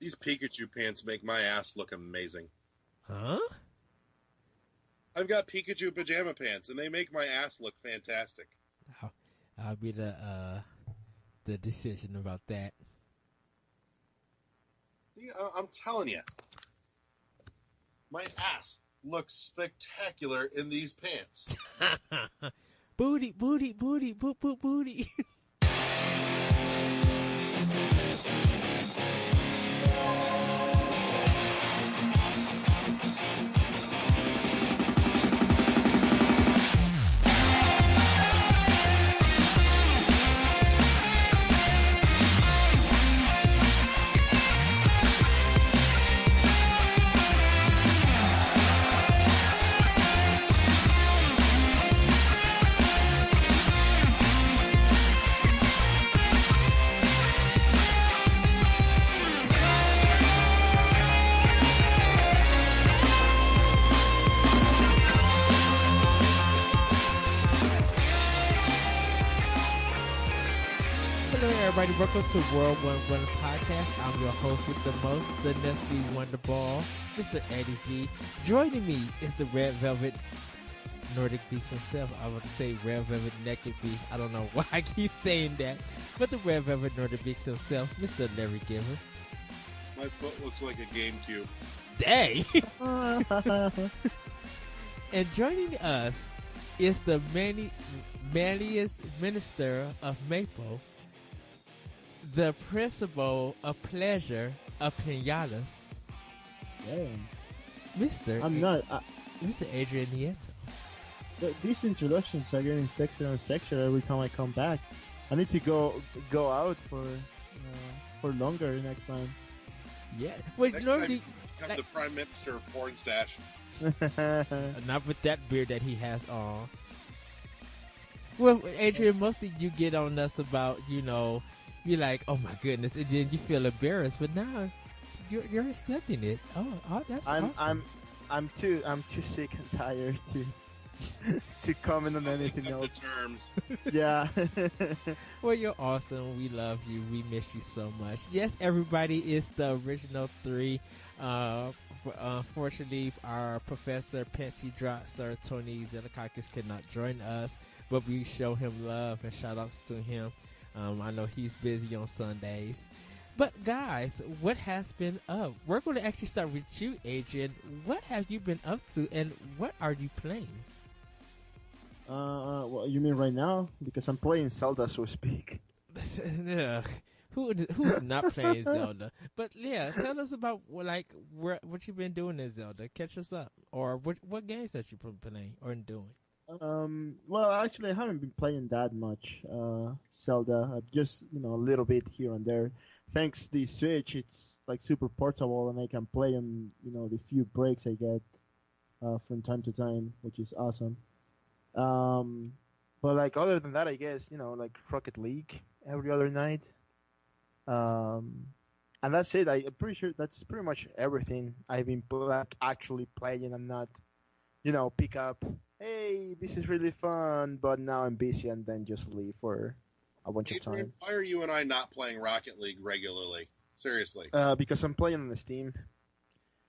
These Pikachu pants make my ass look amazing. Huh? I've got Pikachu pajama pants, and they make my ass look fantastic. I'll be the decision about that. Yeah, I'm telling you, my ass looks spectacular in these pants. Booty, booty, booty, boop, boop, booty. Everybody, welcome to World One Wonders Podcast. I'm your host with the most, the Nestle Wonderball, Mr. Eddie V. Joining me is the Red Velvet Nordic Beast himself. I would say Red Velvet Naked Beast. I don't know why I keep saying that, but the Red Velvet Nordic Beast himself, Mr. Larry Giver. My foot looks like a GameCube. Dang! And joining us is the manliest minister of Maple, the principal of pleasure of Pinatas. Damn. Mr. Adrian Nieto. These introductions are getting sexier and sexier every time I come back. I need to go out for longer next time. Yeah. Wait, Next normally time the Prime Minister of Porn Stash. not with that beard that he has on. Well, Adrian, mostly you get on us about, you're like, oh my goodness, and then you feel embarrassed, but now you're accepting it. Oh, that's awesome. I'm too sick and tired to comment on anything else. Terms. Yeah. Well, you're awesome. We love you. We miss you so much. Yes, everybody, it's the original three. Unfortunately, our Professor Pansy Drotser, Tony Zelakakis, could not join us, but we show him love and shout outs to him. I know he's busy on Sundays. But guys, what has been up? We're going to actually start with you, Adrian. What have you been up to, and what are you playing? Well, you mean right now? Because I'm playing Zelda, so to speak. Who's not playing Zelda? But yeah, tell us about what you've been doing in Zelda. Catch us up, or what games that you've been playing or doing. Well, actually, I haven't been playing that much Zelda. Just a little bit here and there. Thanks to the Switch, it's like super portable, and I can play on the few breaks I get from time to time, which is awesome. But like other than that, I guess like Rocket League every other night. And that's it. I'm pretty sure that's pretty much everything I've been actually playing, and not pick up. Hey, this is really fun, but now I'm busy, and then just leave for a bunch of time. Why are you and I not playing Rocket League regularly? Seriously. Because I'm playing on the Steam.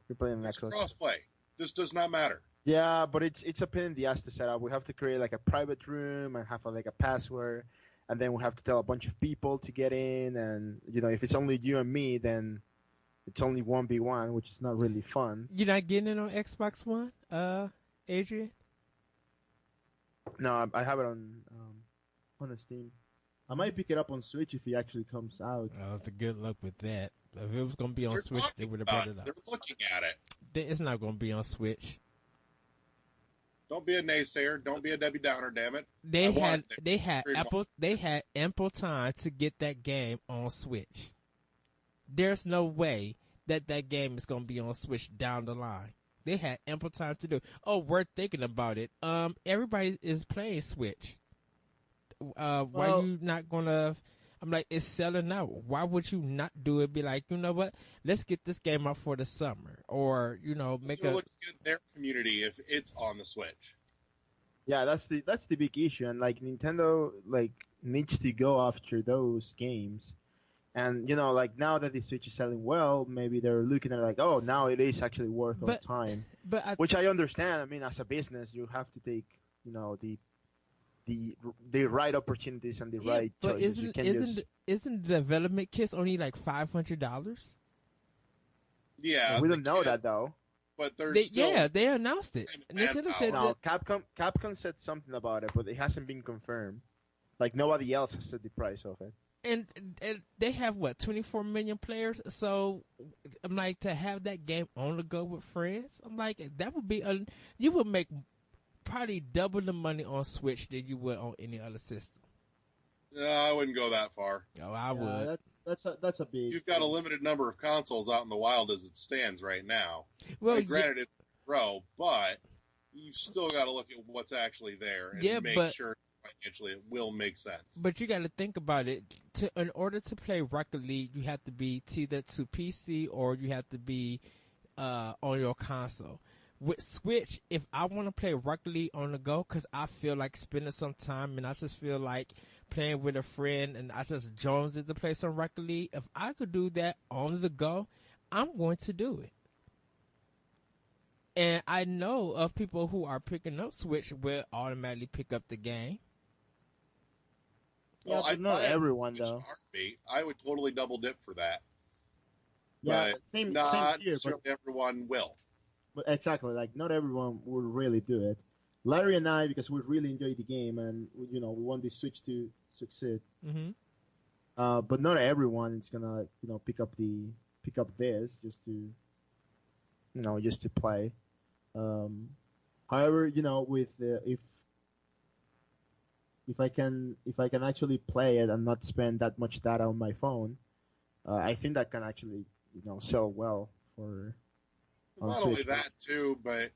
You're playing on Xbox. Crossplay. This does not matter. Yeah, but it's a pain in the ass to set up. We have to create like a private room and have like a password, and then we have to tell a bunch of people to get in. And if it's only you and me, then it's only 1v1, which is not really fun. You're not getting it on Xbox One, Adrian? No, I have it on the Steam. I might pick it up on Switch if it actually comes out. Oh, the good luck with that. If it was going to be on Switch, they would have brought it up. They're looking at it. It's not going to be on Switch. Don't be a naysayer. Don't be a Debbie Downer. Damn it. They had ample time to get that game on Switch. There's no way that game is going to be on Switch down the line. They had ample time to do it. Oh, we're thinking about it. Everybody is playing Switch. Why you not gonna? I'm like, it's selling out. Why would you not do it? Be like, you know what? Let's get this game out for the summer, or make look at their community if it's on the Switch. Yeah, that's the big issue, and like Nintendo needs to go after those games, And like now that the Switch is selling well, maybe they're looking at like, oh, now it is actually worth our time. Which I understand. I mean, as a business, you have to take the right opportunities and the right choices. Isn't the development kits only like $500? Yeah, we don't know that though. But they announced it. Nintendo said no. Capcom said something about it, but it hasn't been confirmed. Like nobody else has said the price of it. And they have 24 million players. So I'm like, to have that game on the go with friends, I'm like, that would be you would make probably double the money on Switch than you would on any other system. No, I wouldn't go that far. Oh, I would. That's a big. You've got a limited number of consoles out in the wild as it stands right now. Well, granted, it's pro, but you've still got to look at what's actually there and make sure financially it will make sense. But you got to think about it. In order to play Rocket League, you have to be either to PC or you have to be on your console. With Switch, if I want to play Rocket League on the go, because I feel like spending some time and I just feel like playing with a friend and I just jones it to play some Rocket League, if I could do that on the go, I'm going to do it. And I know of people who are picking up Switch will automatically pick up the game. Yeah, but not everyone though. I would totally double dip for that. Yeah, but same not here, necessarily everyone will. But exactly, like not everyone will really do it. Larry and I, because we really enjoy the game and we want the Switch to succeed. Mm-hmm. But not everyone is gonna pick up this just to play. However, with if I can actually play it and not spend that much data on my phone, I think that can actually sell well for. Not only that too, but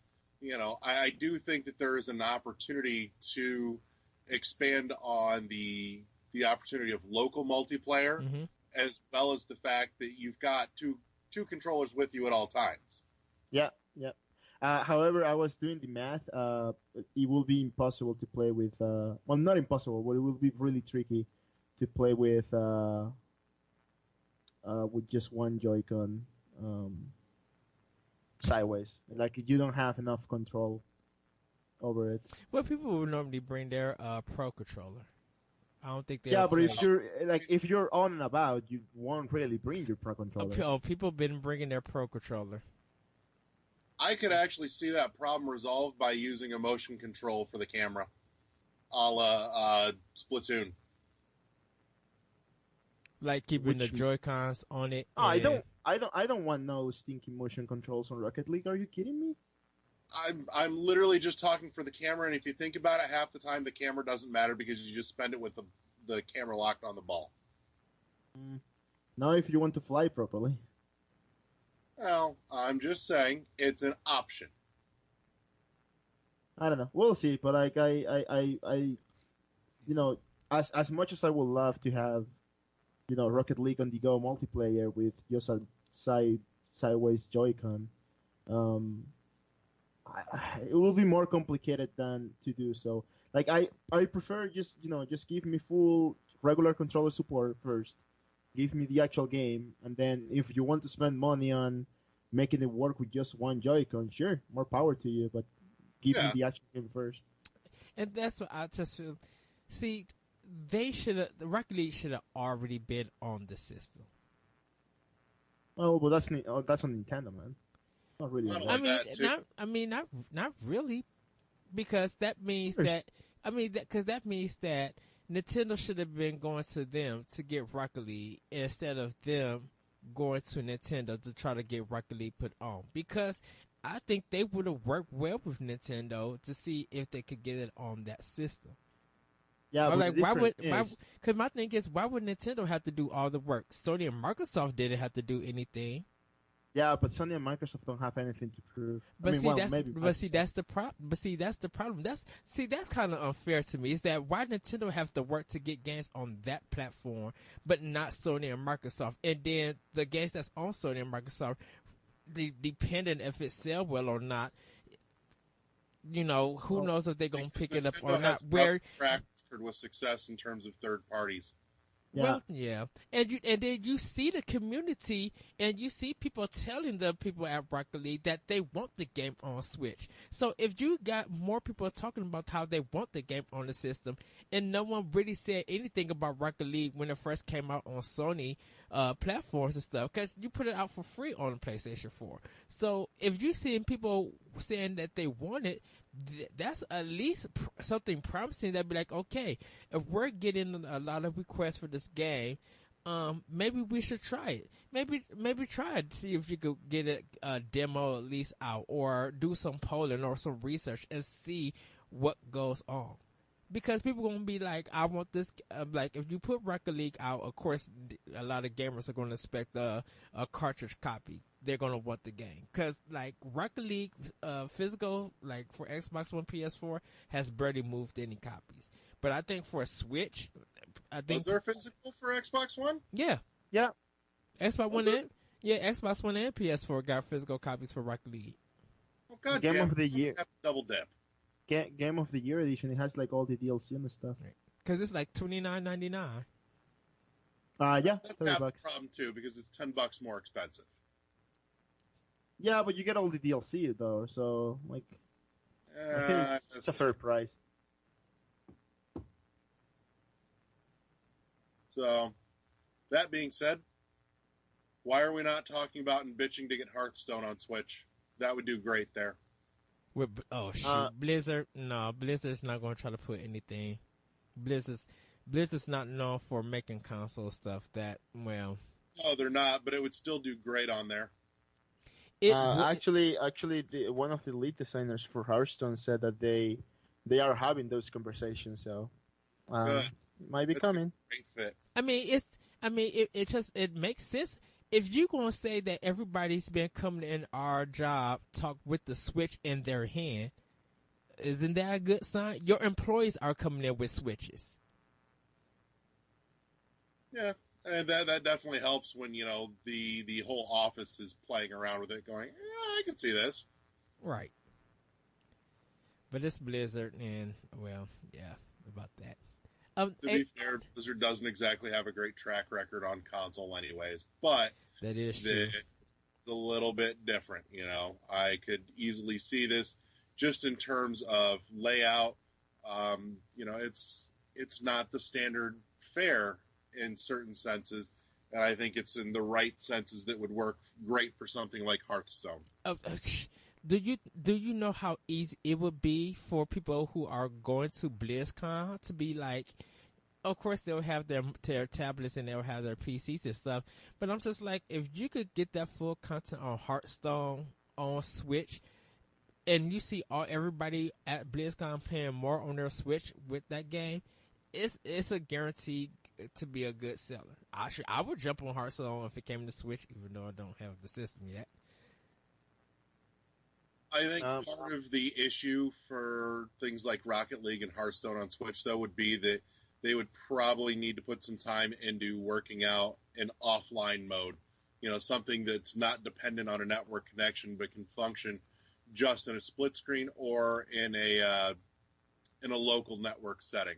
I do think that there is an opportunity to expand on the opportunity of local multiplayer, mm-hmm. as well as the fact that you've got two controllers with you at all times. Yeah. However, I was doing the math. It will be impossible to play with. Well, not impossible, but it will be really tricky to play with just one Joy-Con sideways. Like you don't have enough control over it. Well, people would normally bring their Pro controller. I don't think they. Yeah, but if you're on and about, you won't really bring your Pro controller. Oh, people been bringing their Pro controller. I could actually see that problem resolved by using a motion control for the camera, a la Splatoon. Like keeping the Joy-Cons on it. Oh, I don't want no stinky motion controls on Rocket League. Are you kidding me? I'm literally just talking for the camera, and if you think about it, half the time the camera doesn't matter because you just spend it with the camera locked on the ball. Now, if you want to fly properly. Well, I'm just saying it's an option. I don't know. We'll see. But like as much as I would love to have, Rocket League on the go multiplayer with just a sideways Joy-Con, it will be more complicated than to do so. Like I prefer just give me full regular controller support first. Give me the actual game, and then if you want to spend money on making it work with just one Joy-Con, sure, more power to you, but give me the actual game first. And that's what I just feel. See, the Rocket League should have already been on the system. Oh, but that's on Nintendo, man. Not really. Not really, because that means that Nintendo should have been going to them to get Rocket League instead of them going to Nintendo to try to get Rocket League put on. Because I think they would have worked well with Nintendo to see if they could get it on that system. Yeah, but because my thing is, why would Nintendo have to do all the work? Sony and Microsoft didn't have to do anything. Yeah, but Sony and Microsoft don't have anything to prove. That's the problem. That's kind of unfair to me. Is that why Nintendo has to work to get games on that platform, but not Sony and Microsoft? And then the games that's on Sony and Microsoft, depending if it sell well or not, who knows if they're gonna pick it up or not? Where track record with success in terms of third parties. Yeah. Well, yeah, and then you see the community, and you see people telling the people at Rocket League that they want the game on Switch. So if you got more people talking about how they want the game on the system, and no one really said anything about Rocket League when it first came out on Sony platforms and stuff, because you put it out for free on the PlayStation 4. So if you seeing people saying that they want it, that's at least something promising. That'd be like, okay, if we're getting a lot of requests for this game, maybe we should try it. Maybe try it to see if you could get a demo at least out, or do some polling or some research and see what goes on. Because people gonna be like, I want this. Like, if you put Rocket League out, of course, a lot of gamers are gonna expect a cartridge copy. They're gonna want the game, because like Rocket League physical, like for Xbox One, PS4, has barely moved any copies. But I think for a Switch, was there physical for Xbox One? Yeah, Yeah. Xbox One Xbox One and PS4 got physical copies for Rocket League. Oh God, Game of the Year. Double dip. Game of the Year edition. It has like all the DLC and stuff. Because it's like $29.99. Yeah, That's $30. half the problem too, because it's $10 more expensive. Yeah, but you get all the DLC though, so like, I think it's a fair price. So, that being said, why are we not talking about and bitching to get Hearthstone on Switch? That would do great there. Blizzard. No, Blizzard's not going to try to put anything. Blizzard's not known for making console stuff that well. No, they're not, but it would still do great on there. Actually, one of the lead designers for Hearthstone said that they are having those conversations, so might be coming. Great fit. It makes sense. If you're going to say that everybody's been coming in our job, talk with the Switch in their hand, isn't that a good sign? Your employees are coming in with Switches. Yeah, and that definitely helps when, the whole office is playing around with it going, yeah, I can see this. Right. But it's Blizzard, and, well, yeah, about that. To be fair, Blizzard doesn't exactly have a great track record on console anyways, but that is true. It's a little bit different, I could easily see this just in terms of layout. It's not the standard fare in certain senses, and I think it's in the right senses that would work great for something like Hearthstone. Do you know how easy it would be for people who are going to BlizzCon to be like, of course they'll have their tablets and they'll have their PCs and stuff, but I'm just like, if you could get that full content on Hearthstone on Switch, and you see everybody at BlizzCon paying more on their Switch with that game, it's a guarantee to be a good seller. I would jump on Hearthstone if it came to Switch, even though I don't have the system yet. I think part of the issue for things like Rocket League and Hearthstone on Switch, though, would be that they would probably need to put some time into working out an offline mode. Something that's not dependent on a network connection, but can function just in a split screen or in a local network setting.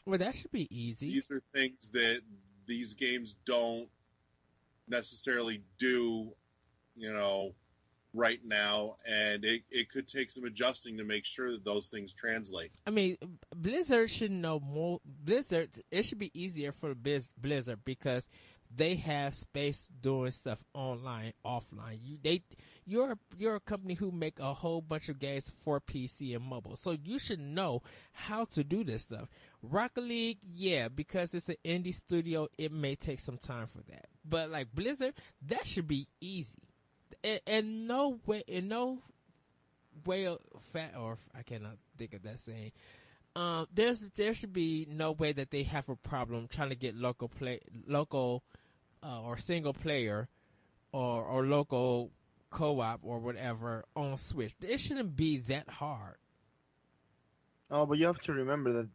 Well, that should be easy. These are things that these games don't necessarily do, right now, and it could take some adjusting to make sure that those things translate. Blizzard should know more. It should be easier for Blizzard because they have space doing stuff online, offline. You're a company who make a whole bunch of games for PC and mobile, so you should know how to do this stuff. Rocket League, yeah, because it's an indie studio, it may take some time for that. But like Blizzard, that should be easy. In no way of fat, or I cannot think of that saying. There should be no way that they have a problem trying to get local or single player or local co-op or whatever on Switch. It shouldn't be that hard. Oh, but you have to remember that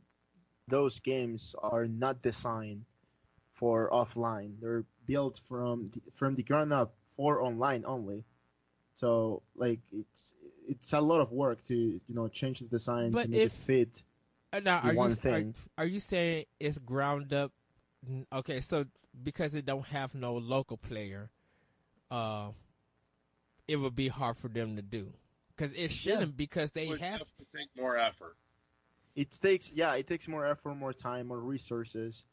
those games are not designed for offline. They're built from the ground up for online only. So like it's a lot of work to change the design to make it fit now one thing. Are you saying it's ground up Okay, so because it don't have no local player, it would be hard for them to do. Because it shouldn't, because they would have to take more effort. It takes more effort, more time, more resources.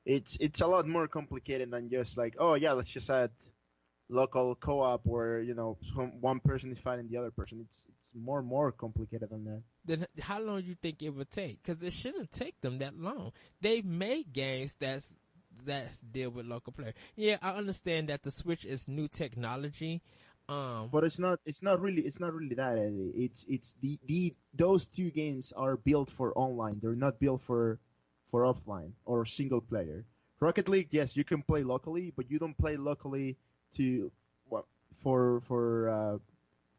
It's a lot more complicated than just like, oh yeah, let's just add local co-op where one person is fighting the other person. It's more complicated than that. Then how long do you think it would take? Because it shouldn't take them that long. They've made games that's deal with local players. Yeah, I understand that the Switch is new technology. But it's not really that, Eddie. It's those two games are built for online. They're not built for offline or single player. Rocket League, yes, you can play locally, but you don't play locally you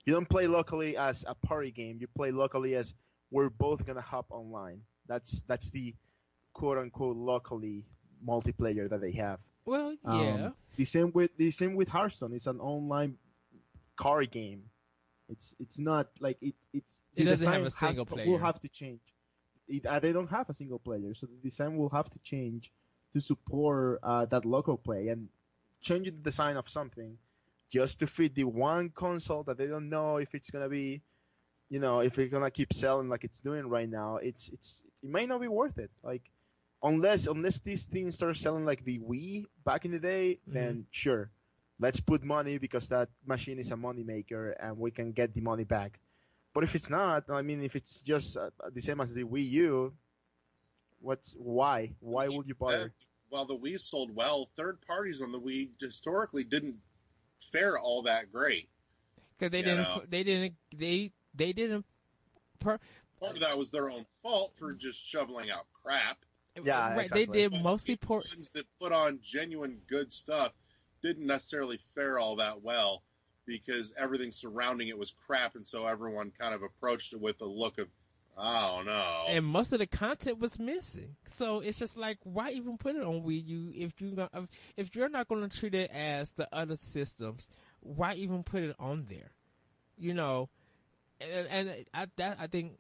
don't play locally as a party game. You play locally as we're both gonna hop online. That's the quote unquote locally multiplayer that they have. Well, yeah. The same with Hearthstone. It's an online card game. It's not like it doesn't have a single player. Will have to change. They don't have a single player, so the design will have to change to support that local play, and changing the design of something just to fit the one console that they don't know if it's gonna be, if it's gonna keep selling like it's doing right now. It might not be worth it. Like unless these things start selling like the Wii back in the day, then sure, let's put money because that machine is a money maker and we can get the money back. But if it's not, I mean, if it's just the same as the Wii U, why would you bother? While the Wii sold well, third parties on the Wii historically didn't fare all that great. Because they didn't. Part of that was their own fault for just shoveling out crap. Yeah, right. exactly. They did mostly ones that put on genuine good stuff didn't necessarily fare all that well because everything surrounding it was crap, and so everyone kind of approached it with a look of, I don't know. And most of the content was missing, so it's just like, why even put it on Wii U if you're not going to treat it as the other systems? Why even put it on there? I think,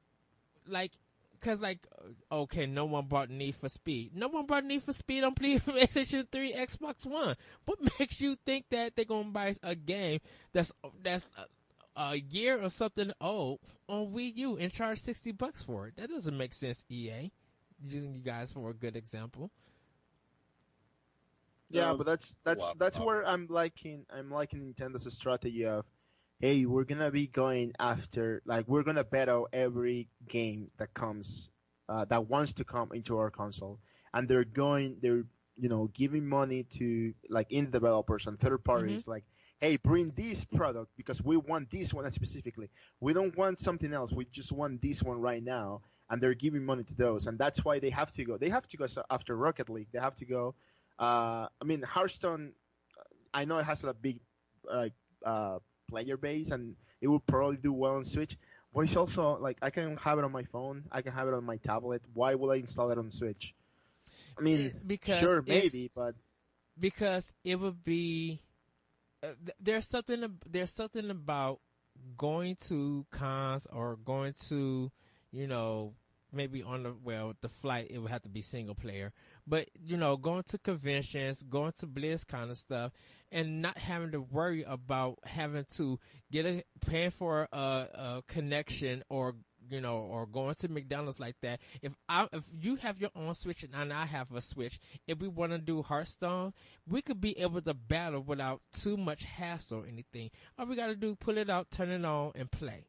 like, because, like, okay, no one bought Need for Speed. No one bought Need for Speed on PlayStation 3, Xbox One. What makes you think that they're going to buy a game that's a year or something old on Wii U and charge $60 for it? That doesn't make sense, EA. Using you guys for a good example. Yeah, but that's where I'm liking Nintendo's strategy of, hey, we're gonna be going after, like, we're gonna bet out every game that comes, that wants to come into our console, and they're giving money to, like, indie developers and third parties, like, hey, bring this product because we want this one specifically. We don't want something else. We just want this one right now, and they're giving money to those, and that's why they have to go. They have to go after Rocket League. They have to go. I mean, Hearthstone. I know it has a big, player base, and it will probably do well on Switch, but it's also like, I can have it on my phone, I can have it on my tablet. Why would I install it on Switch? I mean, sure, maybe, but because it would be there's something about going to cons or going to, maybe on the flight, it would have to be single player. But, going to conventions, going to Blizz kind of stuff, and not having to worry about having to paying for a connection or going to McDonald's like that. If you have your own Switch and I have a Switch, if we want to do Hearthstone, we could be able to battle without too much hassle or anything. All we got to do, pull it out, turn it on, and play.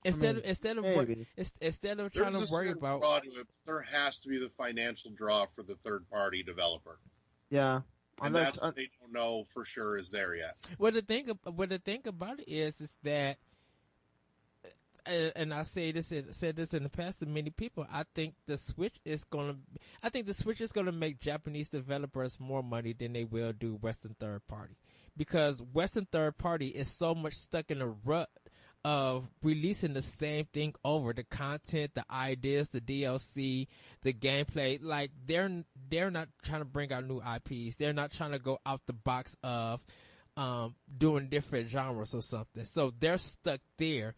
Instead of trying to worry about, there has to be the financial draw for the third party developer. Yeah, and that's what they don't know for sure is there yet. Well, the thing about it is that, and I said this in the past to many people. I think the Switch is gonna make Japanese developers more money than they will do Western third party, because Western third party is so much stuck in a rut of releasing the same thing over, the content, the ideas, the DLC, the gameplay. Like, they're not trying to bring out new IPs. They're not trying to go out the box of doing different genres or something. So they're stuck there.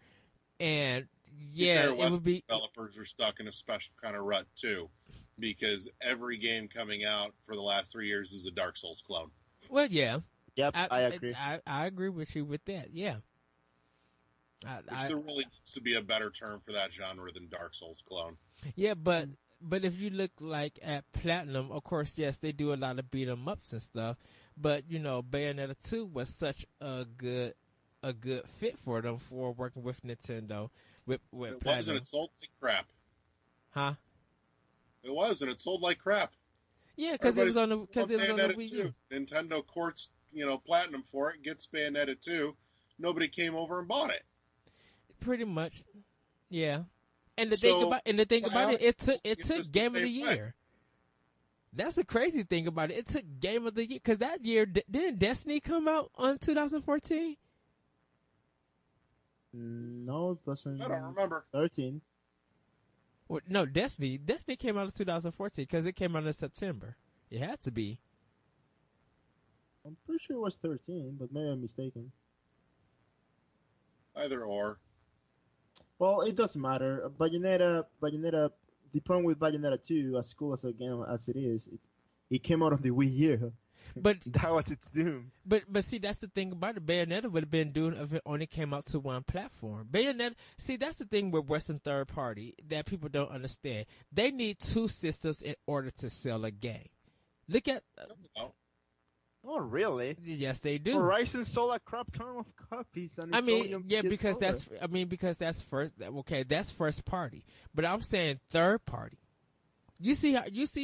And yeah, it would be, developers are stuck in a special kind of rut too. because every game coming out for the last 3 years is a Dark Souls clone. Well, yeah. Yep, I agree. I agree with you with that. Yeah. There really needs to be a better term for that genre than Dark Souls clone. Yeah, but if you look like at Platinum, of course, yes, they do a lot of beat 'em ups and stuff. But Bayonetta 2 was such a good fit for them for working with Nintendo. With it Platinum. was, and it sold like crap. Huh? It was, and it sold like crap. Yeah, because it was on the Wii U. Nintendo courts, Platinum for it, gets Bayonetta 2. Nobody came over and bought it. Pretty much, yeah. And the thing about it, it took Game of the Year. That's the crazy thing about it. It took Game of the Year because that year didn't Destiny come out on 2014? No, it wasn't. I don't remember. 13. Well, no, Destiny came out in 2014 because it came out in September. It had to be. I'm pretty sure it was 13, but maybe I'm mistaken. Either or. Well, it doesn't matter. Bayonetta. The problem with Bayonetta 2, as cool as a game as it is, it came out of the Wii U. But that was its doom. But see, that's the thing about it. Bayonetta would have been doomed if it only came out to one platform. Bayonetta, see, that's the thing with Western third party that people don't understand. They need two systems in order to sell a game. Look at. Oh, really? Yes, they do. Horizon sold a crap ton of copies. And because that's first. Okay, that's first party. But I'm saying third party. You see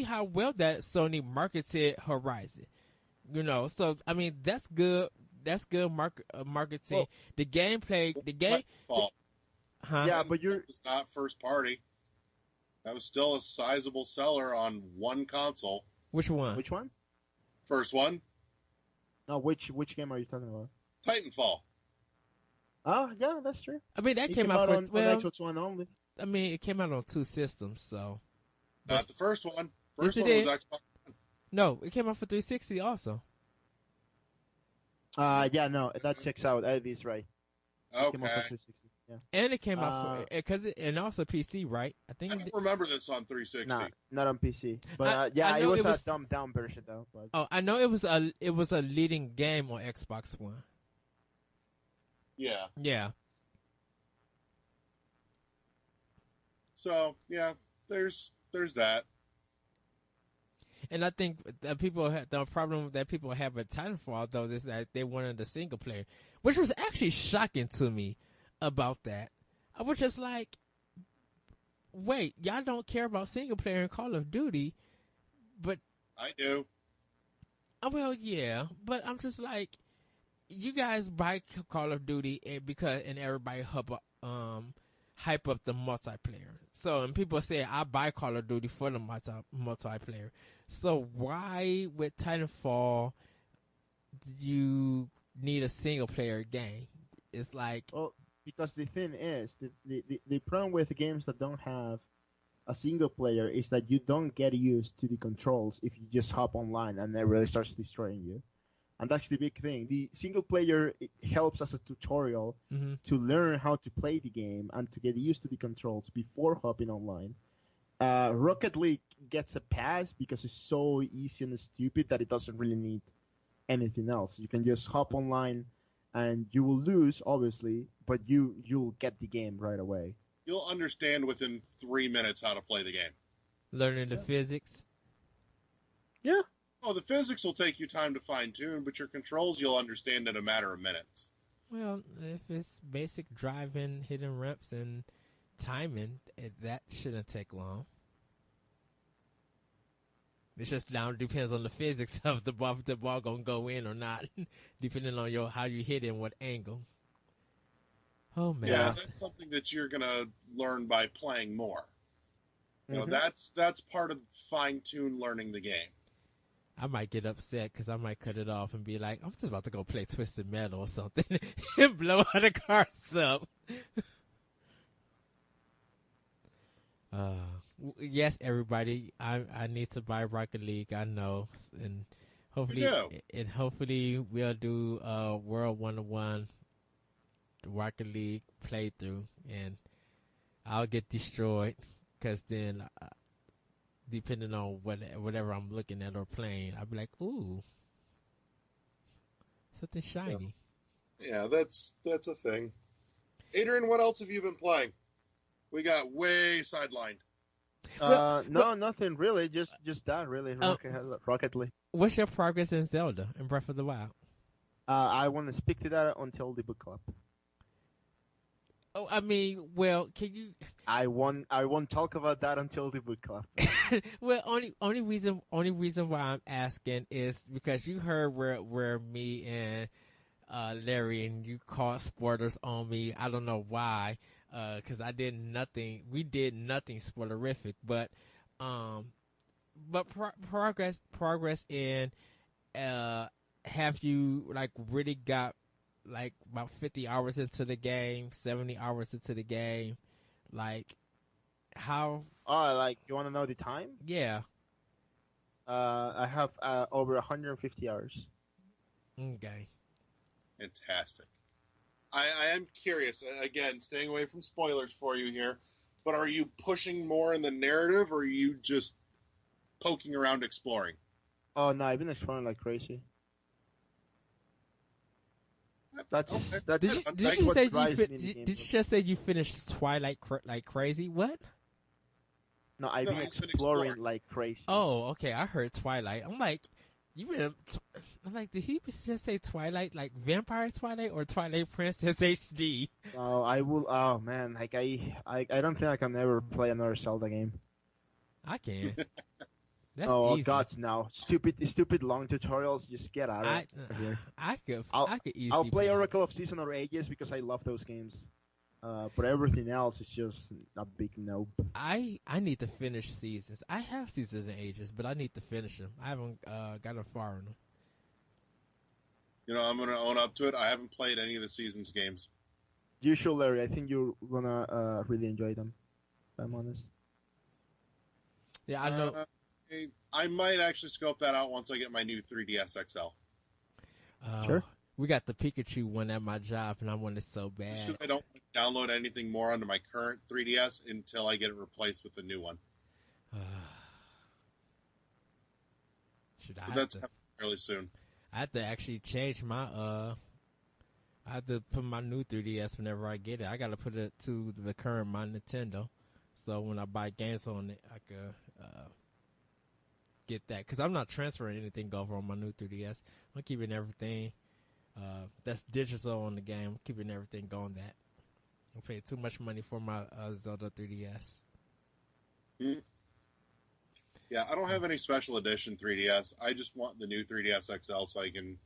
how well that Sony marketed Horizon. So that's good. That's good marketing. Well, the gameplay, Yeah, but it was not first party. That was still a sizable seller on one console. Which one? Which one? First one. No, which game are you talking about? Titanfall. Oh, yeah, that's true. That came out on Xbox One only. It came out on two systems, so. Not the first one. First yes, one was Xbox One. No, it came out for 360 also. Yeah, no, that checks out. Eddie's right. Okay. It came out for 360. Yeah. And it came out and also PC, right? I think. I don't remember this on 360. Nah, not on PC. But it was a dumbed down version though. But... Oh, I know it was a leading game on Xbox One. Yeah. Yeah. So yeah, there's that. And I think that the problem that people have with Titanfall though is that they wanted the single player, which was actually shocking to me about that. I was just like, wait, y'all don't care about single player in Call of Duty, but I do. Well, yeah, but I'm just like, you guys buy Call of Duty and everybody hype up the multiplayer. So, and people say, I buy Call of Duty for the multiplayer. So why with Titanfall do you need a single player game? It's like... Well, because the thing is, the problem with games that don't have a single player is that you don't get used to the controls if you just hop online and it really starts destroying you. And that's the big thing. The single player helps as a tutorial to learn how to play the game and to get used to the controls before hopping online. Rocket League gets a pass because it's so easy and stupid that it doesn't really need anything else. You can just hop online and you will lose, obviously, but you'll get the game right away. You'll understand within 3 minutes how to play the game. Learning the physics. Yeah. Oh, the physics will take you time to fine-tune, but your controls you'll understand in a matter of minutes. Well, if it's basic driving, hitting reps, and timing, that shouldn't take long. It just now depends on the physics of the ball gonna go in or not, depending on how you hit it and what angle. Oh man, yeah, that's something that you're gonna learn by playing more. You know, that's part of fine-tune learning the game. I might get upset because I might cut it off and be like, I'm just about to go play Twisted Metal or something and blow all the cards up. Yes, everybody, I need to buy Rocket League. I know, and hopefully we'll do World 101 Rocket League playthrough, and I'll get destroyed because then depending on whatever I'm looking at or playing. I'll be like, ooh, something shiny. Yeah, that's a thing. Adrian, what else have you been playing? We got way sidelined. No, nothing really. Just that really. Rocket League. What's your progress in Zelda and Breath of the Wild? I want to speak to that until the book club. Oh, I mean, well, can you? I won't talk about that until the book club. Well, only reason why I'm asking is because you heard where me and Larry and you called spoilers on me. I don't know why, because we did nothing spoilerific, but progress in, have you like really got like about 50 hours into the game, 70 hours into the game, like how? Oh, like you want to know the time? Yeah. I have over 150 hours. Okay. Fantastic. I am curious, again, staying away from spoilers for you here, but are you pushing more in the narrative, or are you just poking around exploring? Oh, no, I've been exploring like crazy. That's Did you just say you finished Twilight like crazy? What? No, I've been exploring like crazy. Oh, okay. I heard Twilight. I'm like, I'm like, did he just say Twilight, like Vampire Twilight or Twilight Princess HD? Oh, I will. Oh man, like I don't think I can ever play another Zelda game. I can. That's oh easy. gods, no! Stupid long tutorials. Just get out of here. I could easily. I'll play Oracle of Season or Ages because I love those games. But everything else is just a big nope. I need to finish Seasons. I have Seasons and Ages, but I need to finish them. I haven't gotten far in them. You know, I'm going to own up to it. I haven't played any of the Seasons games. You should, Larry. I think you're gonna really enjoy them. If I'm honest. Yeah, I know. I might actually scope that out once I get my new 3DS XL. Sure. We got the Pikachu one at my job, and I want it so bad. Just because I don't download anything more onto my current 3DS until I get it replaced with the new one. That's coming fairly soon. I have to actually change my I have to put my new 3DS whenever I get it. I got to put it to the current my Nintendo, so when I buy games on it, I could get that. Because I'm not transferring anything over on my new 3DS. I'm keeping everything that's digital on the game. I'm keeping everything going that. I paid too much money for my Zelda 3DS. Mm. Yeah, I don't have any special edition 3DS. I just want the new 3DS XL so I can,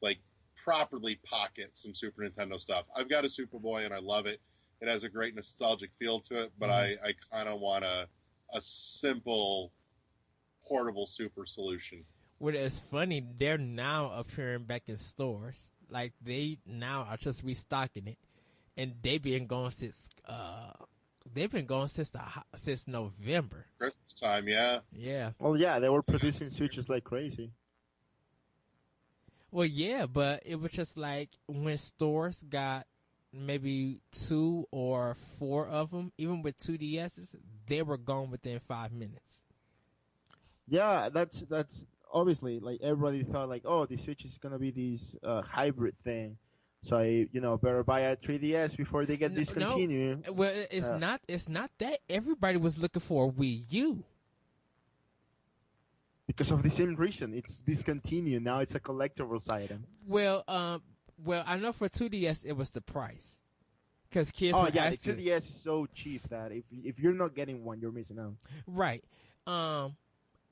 like, properly pocket some Super Nintendo stuff. I've got a Super Boy and I love it. It has a great nostalgic feel to it, but I kind of want a simple, portable Super solution. What is funny, they're now appearing back in stores. Like, they now are just restocking it. And they've been going since since November. Christmas time, yeah. Yeah. Well, yeah, they were producing Switches like crazy. Well, yeah, but it was just like when stores got maybe 2 or 4 of them, even with 2DSs, they were gone within 5 minutes. Yeah, that's obviously like everybody thought like, oh, the Switch is gonna be this hybrid thing. So I, better buy a 3DS before they get discontinued. No. Well, it's not. It's not that. Everybody was looking for a Wii U. Because of the same reason, it's discontinued now. It's a collectibles item. Well, I know for 2DS it was the price. Because kids. Oh yeah, the 2DS is so cheap that if you're not getting one, you're missing out. Right.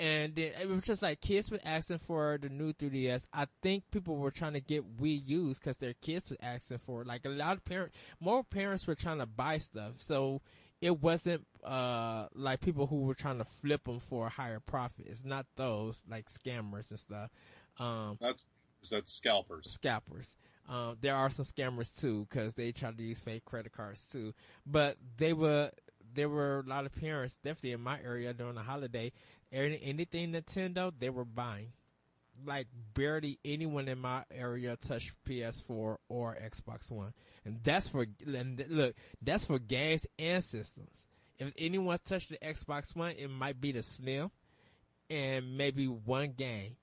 And it was just like kids were asking for the new 3DS. I think people were trying to get Wii U's because their kids were asking for it. Like a lot of more parents were trying to buy stuff. So it wasn't like people who were trying to flip them for a higher profit. It's not those like scammers and stuff. That's scalpers. Scalpers. There are some scammers too because they try to use fake credit cards too. But there were a lot of parents, definitely in my area during the holiday. Anything Nintendo, they were buying. Like, barely anyone in my area touched PS4 or Xbox One. And that's for games and systems. if anyone touched the Xbox One, it might be the Slim and maybe one game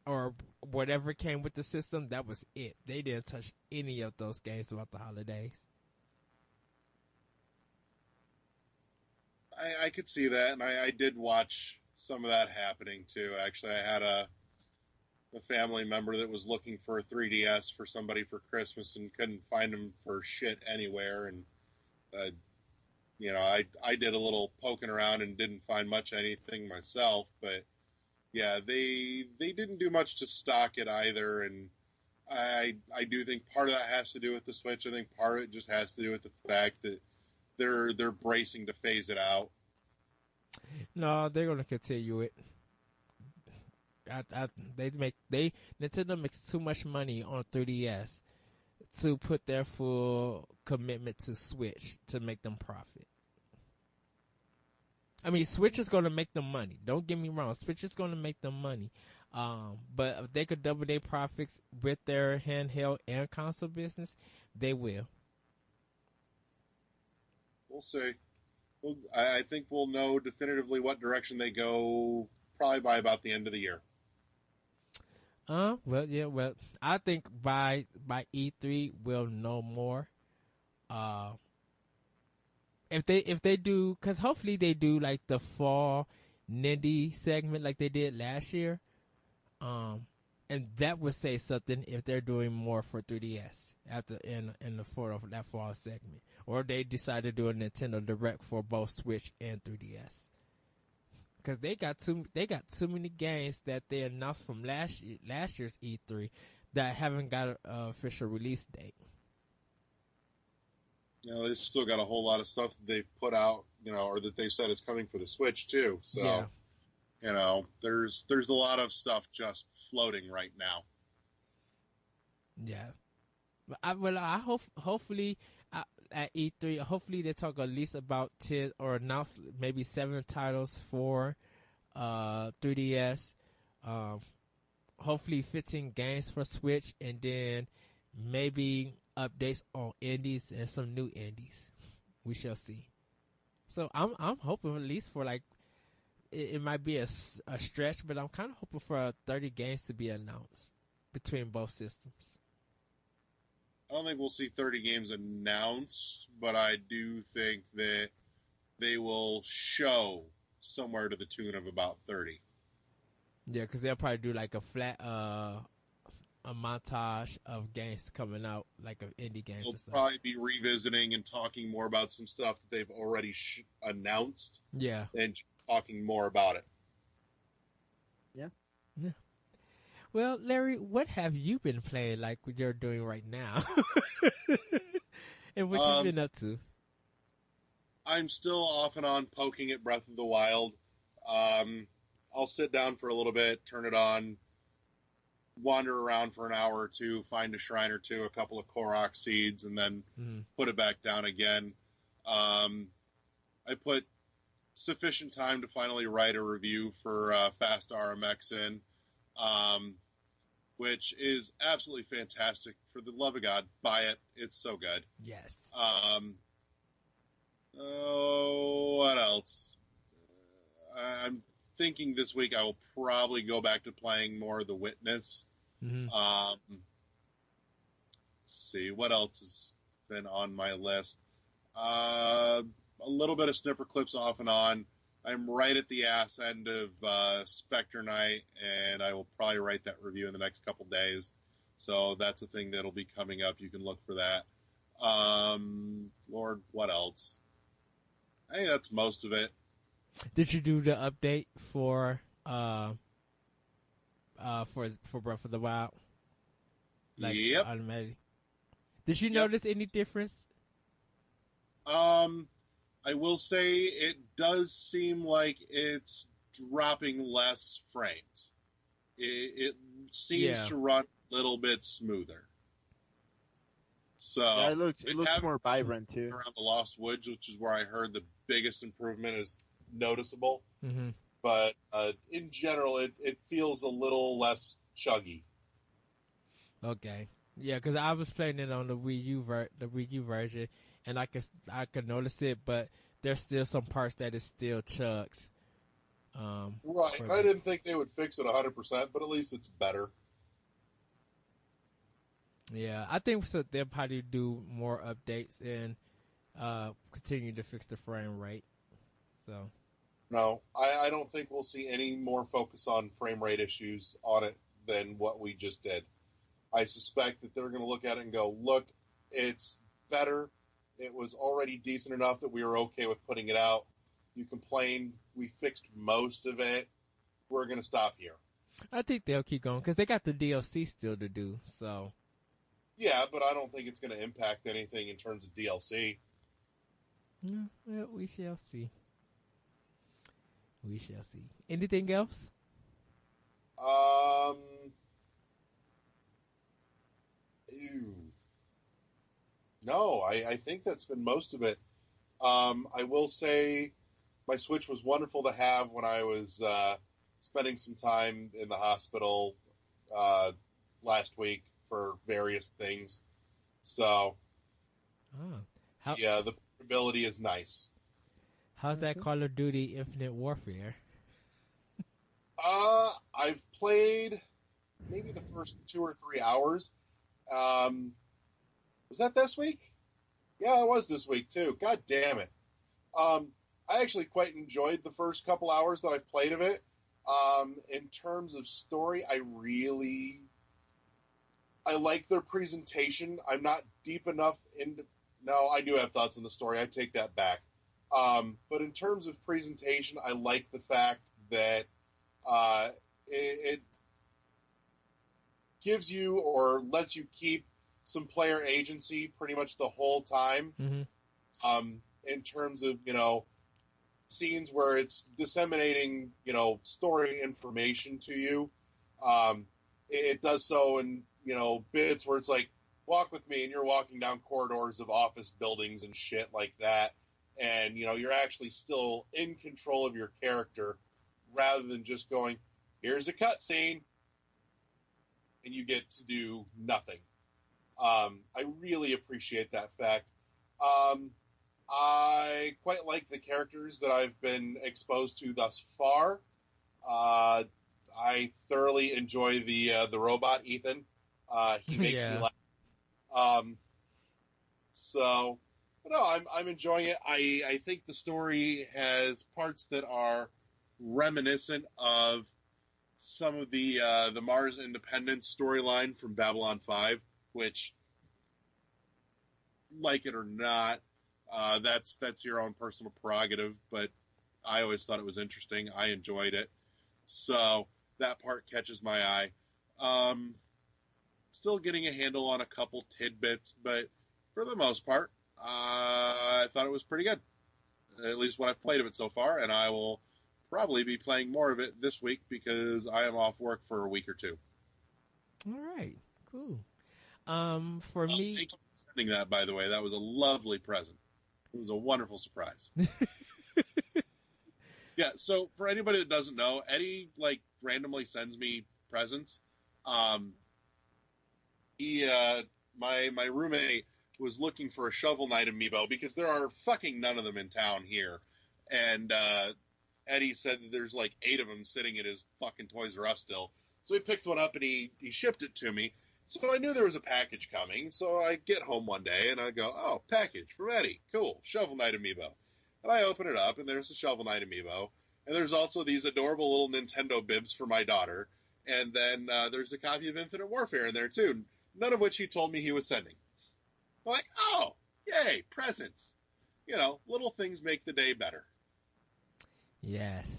or whatever came with the system. That was it. They didn't touch any of those games throughout the holidays. I could see that, and I did watch some of that happening too. Actually, I had a family member that was looking for a 3DS for somebody for Christmas and couldn't find them for shit anywhere. And, I did a little poking around and didn't find much anything myself. But, yeah, they didn't do much to stock it either. And I do think part of that has to do with the Switch. I think part of it just has to do with the fact that they're bracing to phase it out. No, they're going to continue it. Nintendo makes too much money on 3DS to put their full commitment to Switch to make them profit. I mean, Switch is going to make them money. Don't get me wrong. Switch is going to make them money. But if they could double their profits with their handheld and console business, they will. We'll see. I think we'll know definitively what direction they go probably by about the end of the year. Well, I think by E3 we'll know more. If they do, because hopefully they do like the fall Nindy segment like they did last year, and that would say something if they're doing more for 3DS in the that fall segment, or they decide to do a Nintendo Direct for both Switch and 3DS. Because they got too many games that they announced from last year's E3 that haven't got an official release date. They've still got a whole lot of stuff that they've put out, or that they said is coming for the Switch too. So, yeah. There's a lot of stuff just floating right now. Yeah, but I hope hopefully at E3, hopefully they talk at least about 10 or announce maybe 7 titles for 3DS. Hopefully 15 games for Switch, and then maybe updates on indies and some new indies. We shall see. So I'm hoping at least for like it might be a stretch, but I'm kind of hoping for 30 games to be announced between both systems. I don't think we'll see 30 games announced, but I do think that they will show somewhere to the tune of about 30. Yeah, because they'll probably do like a flat a montage of games coming out, like of indie games. They'll probably be revisiting and talking more about some stuff that they've already announced. Yeah. And talking more about it. Yeah. Yeah. Well, Larry, what have you been playing like what you're doing right now? And what you've been up to? I'm still off and on poking at Breath of the Wild. I'll sit down for a little bit, turn it on, wander around for an hour or two, find a shrine or two, a couple of Korok seeds, and then put it back down again. I put sufficient time to finally write a review for Fast RMX in. Which is absolutely fantastic. For the love of God, buy it. It's so good. Yes. What else? I'm thinking this week I will probably go back to playing more of The Witness. Mm-hmm. Let's see, what else has been on my list? A little bit of Snipper Clips off and on. I'm right at the ass end of Spectre Knight, and I will probably write that review in the next couple days. So that's a thing that'll be coming up. You can look for that. Lord, what else? I think that's most of it. Did you do the update for Breath of the Wild? Like, yep. Automatic. Did you notice any difference? I will say it does seem like it's dropping less frames. It seems to run a little bit smoother. So yeah, it looks more vibrant too. Around the Lost Woods, which is where I heard the biggest improvement is noticeable. Mm-hmm. But in general, it feels a little less chuggy. Okay, yeah, because I was playing it on the Wii U version, and I could notice it, but there's still some parts that is still chugs. Right. I didn't think they would fix it 100%, but at least it's better. Yeah, I think so they'll probably do more updates and continue to fix the frame rate. So. No, I don't think we'll see any more focus on frame rate issues on it than what we just did. I suspect that they're going to look at it and go, look, it's better. It was already decent enough that we were okay with putting it out. You complained. We fixed most of it. We're going to stop here. I think they'll keep going because they got the DLC still to do. So. Yeah, but I don't think it's going to impact anything in terms of DLC. No, well, we shall see. We shall see. Anything else? No, I think that's been most of it. I will say my Switch was wonderful to have when I was spending some time in the hospital last week for various things. So, yeah, the portability is nice. How's that Call of Duty Infinite Warfare? I've played maybe the first 2 or 3 hours. Was that this week? Yeah, it was this week too. God damn it. I actually quite enjoyed the first couple hours that I've played of it. In terms of story, I like their presentation. I'm not deep enough into... No, I do have thoughts on the story. I take that back. But in terms of presentation, I like the fact that it gives you or lets you keep some player agency pretty much the whole time. Mm-hmm. In terms of, scenes where it's disseminating, story information to you. It does so in, bits where it's like, walk with me, and you're walking down corridors of office buildings and shit like that. And, you're actually still in control of your character rather than just going, here's a cutscene, and you get to do nothing. I really appreciate that fact. I quite like the characters that I've been exposed to thus far. I thoroughly enjoy the robot, Ethan. He makes me laugh. So... But no, I'm enjoying it. I think the story has parts that are reminiscent of some of the Mars Independence storyline from Babylon 5, which, like it or not, that's your own personal prerogative, but I always thought it was interesting. I enjoyed it. So that part catches my eye. Still getting a handle on a couple tidbits, but for the most part, I thought it was pretty good, at least what I've played of it so far, and I will probably be playing more of it this week because I am off work for a week or two. All right, cool. For me... Thank you for sending that, by the way. That was a lovely present. It was a wonderful surprise. Yeah, so for anybody that doesn't know, Eddie, randomly sends me presents. My roommate was looking for a Shovel Knight amiibo because there are fucking none of them in town here. And Eddie said that there's 8 of them sitting at his fucking Toys R Us still. So he picked one up and he shipped it to me. So I knew there was a package coming. So I get home one day and I go, oh, package from Eddie. Cool. Shovel Knight amiibo. And I open it up and there's a Shovel Knight amiibo. And there's also these adorable little Nintendo bibs for my daughter. And then there's a copy of Infinite Warfare in there too. None of which he told me he was sending. I'm like, oh, yay, presents. Little things make the day better. Yes.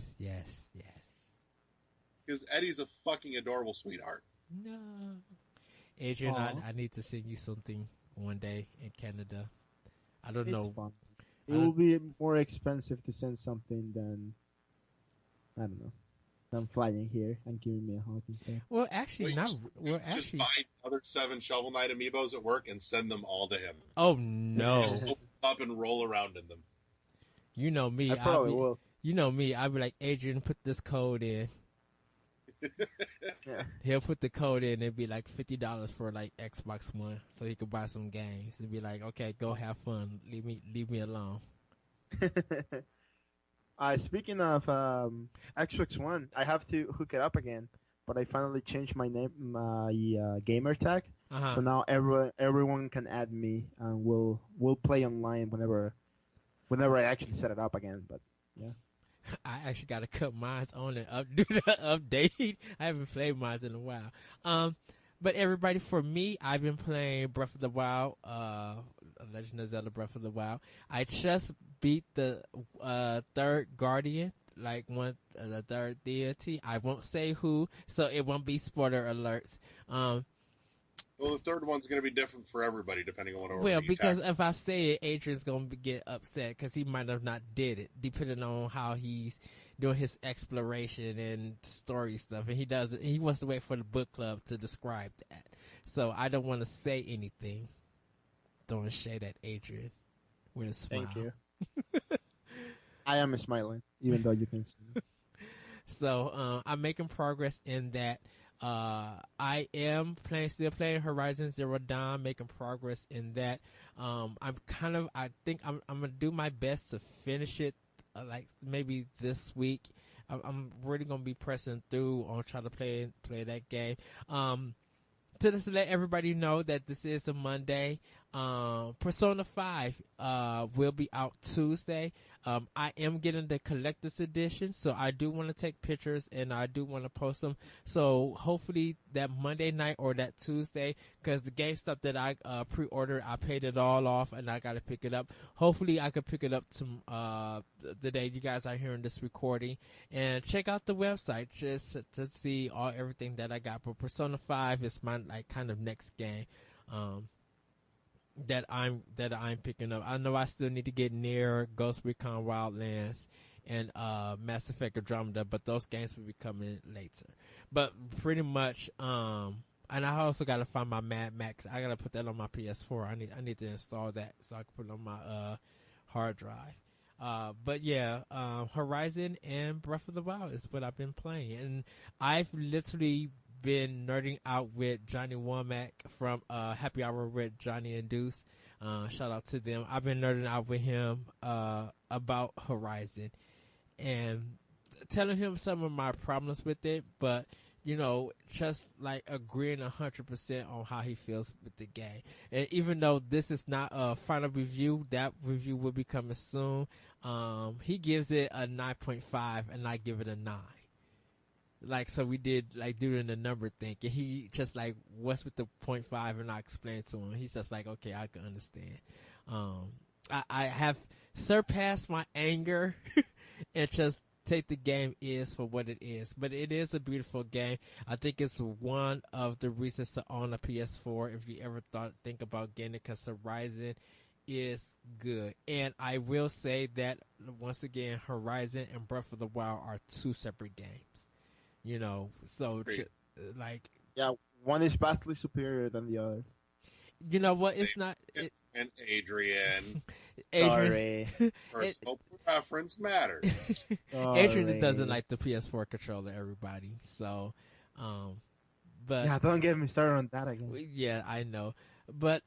Because Eddie's a fucking adorable sweetheart. No. Adrian, I need to send you something one day in Canada. I don't know. Fun. It will be more expensive to send something than, I don't know, than flying here and giving me a hug and stuff. Well, actually, just buy the other 7 Shovel Knight amiibos at work and send them all to him. Oh, no. Just open up and roll around in them. You know me. I probably will. You know me. I'll be like, Adrian, put this code in. Yeah. He'll put the code in. It'd be like $50 for Xbox One, so he could buy some games. It'd be like, okay, go have fun. Leave me alone. Speaking of Xbox One, I have to hook it up again, but I finally changed my name, my gamer tag. Uh-huh. So now everyone can add me, and we'll play online whenever I actually set it up again. But yeah. I actually got to cut mine on and do the update. I haven't played mine in a while. But everybody, for me, I've been playing Breath of the Wild, Legend of Zelda Breath of the Wild. I just beat the third Guardian, like the third deity. I won't say who, so it won't be spoiler alerts. Well, the third one's going to be different for everybody, depending on what order Well, you because tackle. if I say it, Adrian's going to get upset because he might have not did it, depending on how he's doing his exploration and story stuff. And he wants to wait for the book club to describe that. So I don't want to say anything. Throwing shade at Adrian with a smile. Thank you. I am smiling, even though you can see me. So I'm making progress in that. I am still playing Horizon Zero Dawn, making progress in that. I think I'm gonna do my best to finish it, like maybe this week. I'm really gonna be pressing through on trying to play that game. To just let everybody know that this is a Monday. Persona 5 will be out Tuesday. I am getting the collector's edition, so I do want to take pictures and I do want to post them. So hopefully that Monday night or that Tuesday, because the GameStop that I pre-ordered, I paid it all off and I got to pick it up. Hopefully I could pick it up the day you guys are hearing this recording, and check out the website just to see everything that I got. But Persona 5 is my kind of next game. That I'm picking up. I know I still need to get near Ghost Recon Wildlands and Mass Effect Andromeda, but those games will be coming later. But pretty much, and I also got to find my Mad Max. I got to put that on my PS4. I need to install that so I can put it on my hard drive. But yeah, Horizon and Breath of the Wild is what I've been playing, and I've literally been nerding out with Johnny Womack from Happy Hour with Johnny and Deuce. Shout out to them. I've been nerding out with him about Horizon and telling him some of my problems with it, but just like agreeing 100% on how he feels with the game. And even though this is not a final review, that review will be coming soon. He gives it a 9.5 and I give it a 9. Like, so we did like doing the number thing, and he just like, what's with the 0.5, and I explained to him. He's just like, okay, I can understand. I have surpassed my anger and just take the game is for what it is. But it is a beautiful game. I think it's one of the reasons to own a PS4 if you ever think about getting it, because Horizon is good. And I will say that once again, Horizon and Breath of the Wild are two separate games. So like, yeah, one is vastly superior than the other. You know what? It's not. And Adrian. Sorry. Personal preference matters. Adrian doesn't like the PS4 controller, everybody. So, but yeah, don't get me started on that again. Yeah, I know, but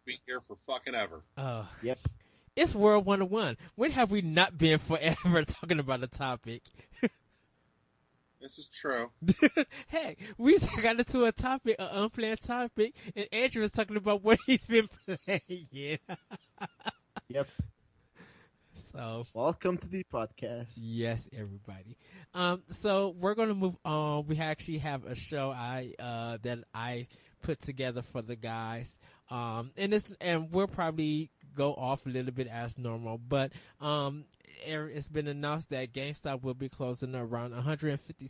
be here for fucking ever. Yep. It's World 101. When have we not been forever talking about a topic? This is true. Hey, we got into a topic, an unplanned topic, and Andrew was talking about what he's been playing. Yep. So, welcome to the podcast. Yes, everybody. So we're gonna move on. We actually have a show that I put together for the guys. And we'll probably go off a little bit as normal, but it's been announced that GameStop will be closing around 150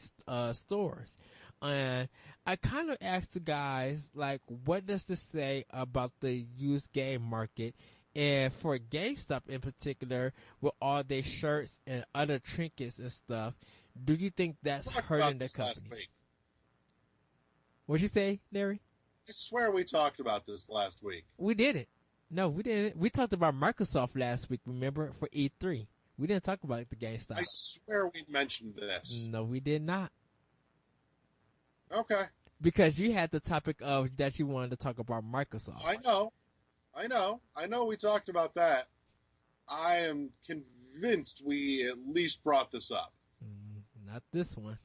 stores. And I kind of asked the guys, like, what does this say about the used game market? And for GameStop in particular, with all their shirts and other trinkets and stuff, do you think that's hurting the company? What'd you say, Larry? I swear we talked about this last week. We didn't. No, we didn't. We talked about Microsoft last week, remember, for E3. We didn't talk about the GameStop. I swear we mentioned this. No, we did not. Okay. Because you had the topic of that you wanted to talk about Microsoft. I know we talked about that. I am convinced we at least brought this up. Not this one.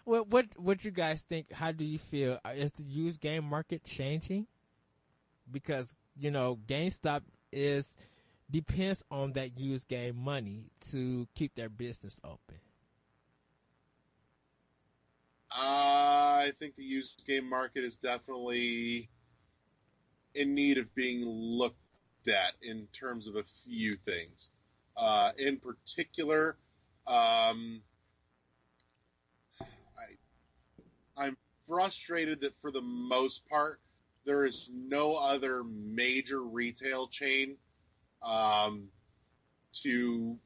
What you guys think? How do you feel? Is the used game market changing? Because GameStop depends on that used game money to keep their business open. I think the used game market is definitely in need of being looked at in terms of a few things. In particular, I'm frustrated that for the most part, there is no other major retail chain to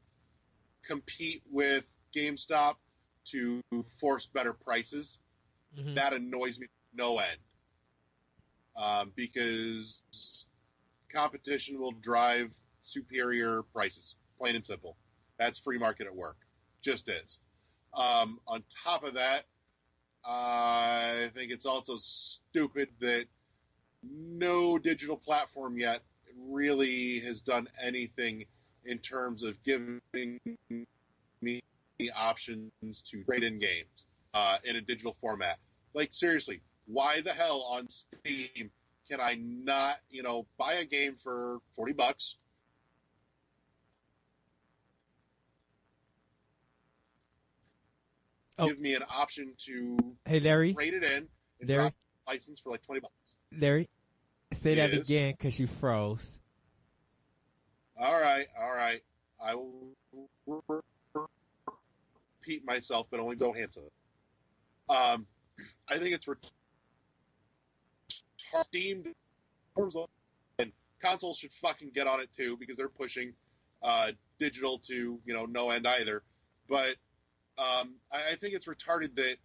compete with GameStop to force better prices. Mm-hmm. That annoys me to no end. Because competition will drive superior prices, plain and simple. That's free market at work. Just is. On top of that, I think it's also stupid that no digital platform yet really has done anything in terms of giving me options to trade in games in a digital format. Like, seriously, why the hell on Steam can I not, buy a game for $40? Give me an option to Larry, trade it in and drop the license for like $20. Larry, say that again because you froze. All right. I will repeat myself, but only go handsome. I think it's Steam and consoles should fucking get on it too because they're pushing digital to no end either. But I think it's retarded that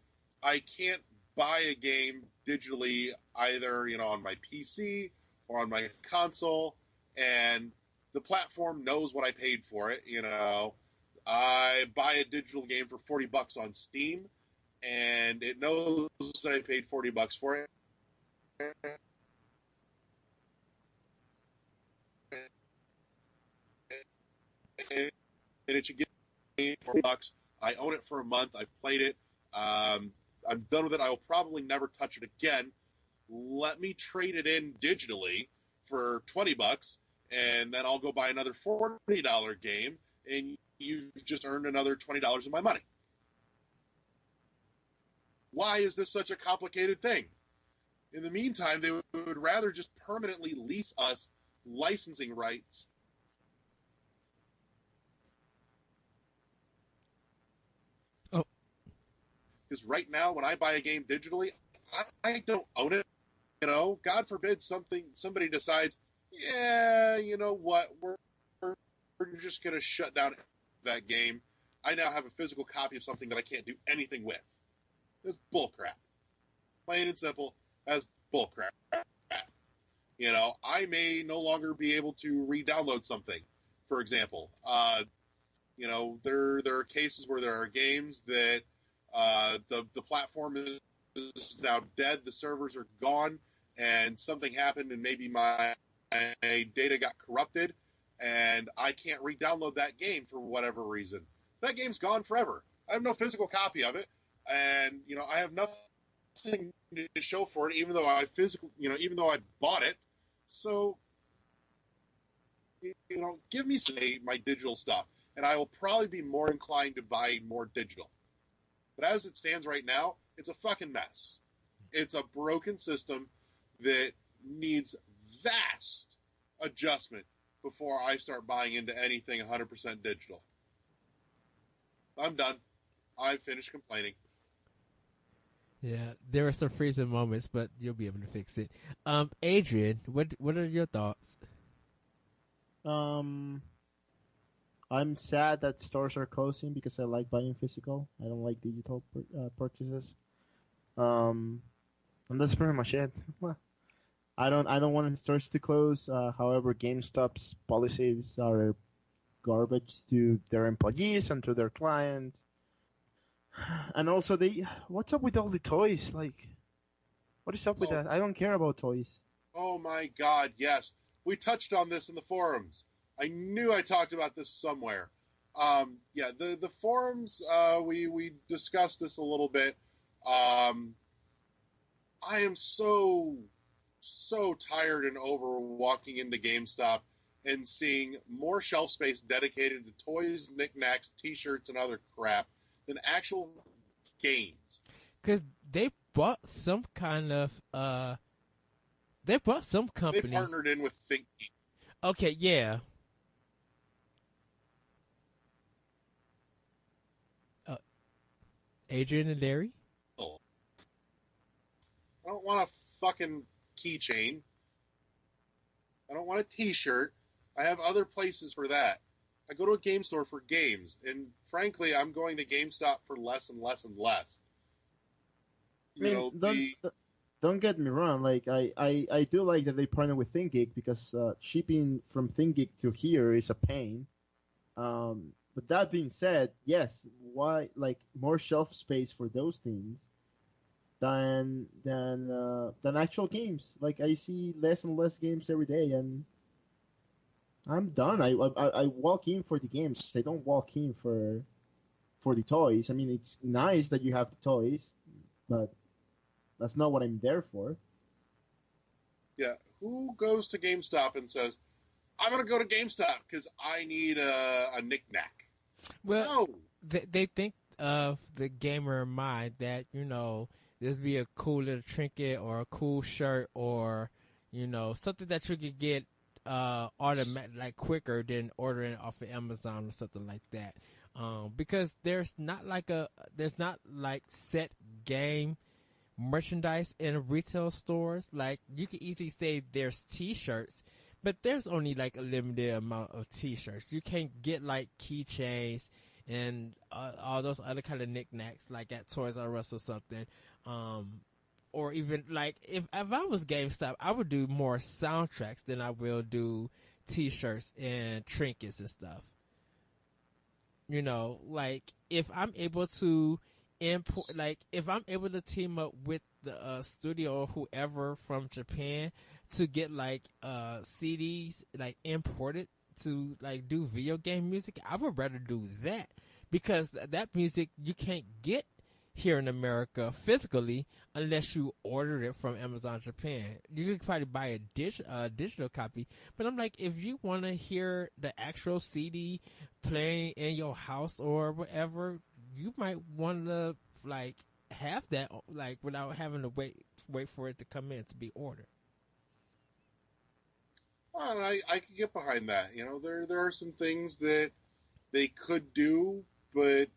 I can't buy a game digitally either on my PC or on my console, and the platform knows what I paid for it. I buy a digital game for $40 on Steam, and it knows that I paid $40 for it. And it should get me $4. I own it for a month. I've played it. I'm done with it. I will probably never touch it again. Let me trade it in digitally for $20, and then I'll go buy another $40 game, and you've just earned another $20 of my money. Why is this such a complicated thing? In the meantime, they would rather just permanently lease us licensing rights. Oh. Because right now, when I buy a game digitally, I don't own it. God forbid somebody decides, yeah, you know what, we're just going to shut down that game. I now have a physical copy of something that I can't do anything with. That's bullcrap. Plain and simple, that's bullcrap. I may no longer be able to re-download something, for example. There are cases where there are games that the platform is now dead, the servers are gone, and something happened and maybe my data got corrupted, and I can't re-download that game for whatever reason. That game's gone forever. I have no physical copy of it, and I have nothing to show for it, even though I bought it. So, give me my digital stuff, and I will probably be more inclined to buy more digital. But as it stands right now, it's a fucking mess. It's a broken system that needs vast adjustment before I start buying into anything 100% digital. I'm done. I've finished complaining. Yeah, there are some freezing moments, but you'll be able to fix it. Adrian, what are your thoughts? I'm sad that stores are closing because I like buying physical. I don't like digital purchases. And that's pretty much it. I don't want stores to close. However, GameStop's policies are garbage to their employees and to their clients. And also, what's up with all the toys? Like, what is up with that? I don't care about toys. Oh my God, yes. We touched on this in the forums. I knew I talked about this somewhere. Yeah, the forums, we discussed this a little bit. I am so tired and over walking into GameStop and seeing more shelf space dedicated to toys, knickknacks, T-shirts, and other crap than actual games. Because they bought some kind of they bought some They company. partnered in with ThinkGeek. Okay, yeah. Adrian and Larry? I don't want a fucking keychain. I don't want a T-shirt. I have other places for that. I go to a game store for games, and frankly, I'm going to GameStop for less and less and less. I mean, don't get me wrong. Like I do like that they partner with ThinkGeek because shipping from ThinkGeek to here is a pain. But that being said, yes, why like more shelf space for those things than actual games. Like I see less and less games every day, and I'm done. I walk in for the games. I don't walk in for the toys. I mean, it's nice that you have the toys, but that's not what I'm there for. Yeah, who goes to GameStop and says, I'm going to go to GameStop because I need a knickknack? Well, no. they think of the gamer mind that, this be a cool little trinket or a cool shirt or, something that you could get automatic, like quicker than ordering off of Amazon or something like that. Because there's not like set game merchandise in retail stores. Like you can easily say there's T-shirts, but there's only like a limited amount of T-shirts. You can't get like keychains and all those other kind of knickknacks like at Toys R Us or something. Or even like if I was GameStop, I would do more soundtracks than I will do T-shirts and trinkets and stuff. Like if I'm able to import, like if I'm able to team up with the studio or whoever from Japan to get like CDs like imported to like do video game music, I would rather do that because that music you can't get here in America physically unless you order it from Amazon Japan. You could probably buy a digital copy, but I'm like, if you want to hear the actual CD playing in your house or whatever, you might want to like have that like without having to wait for it to come in to be ordered. Well, I can get behind that. There are some things that they could do, but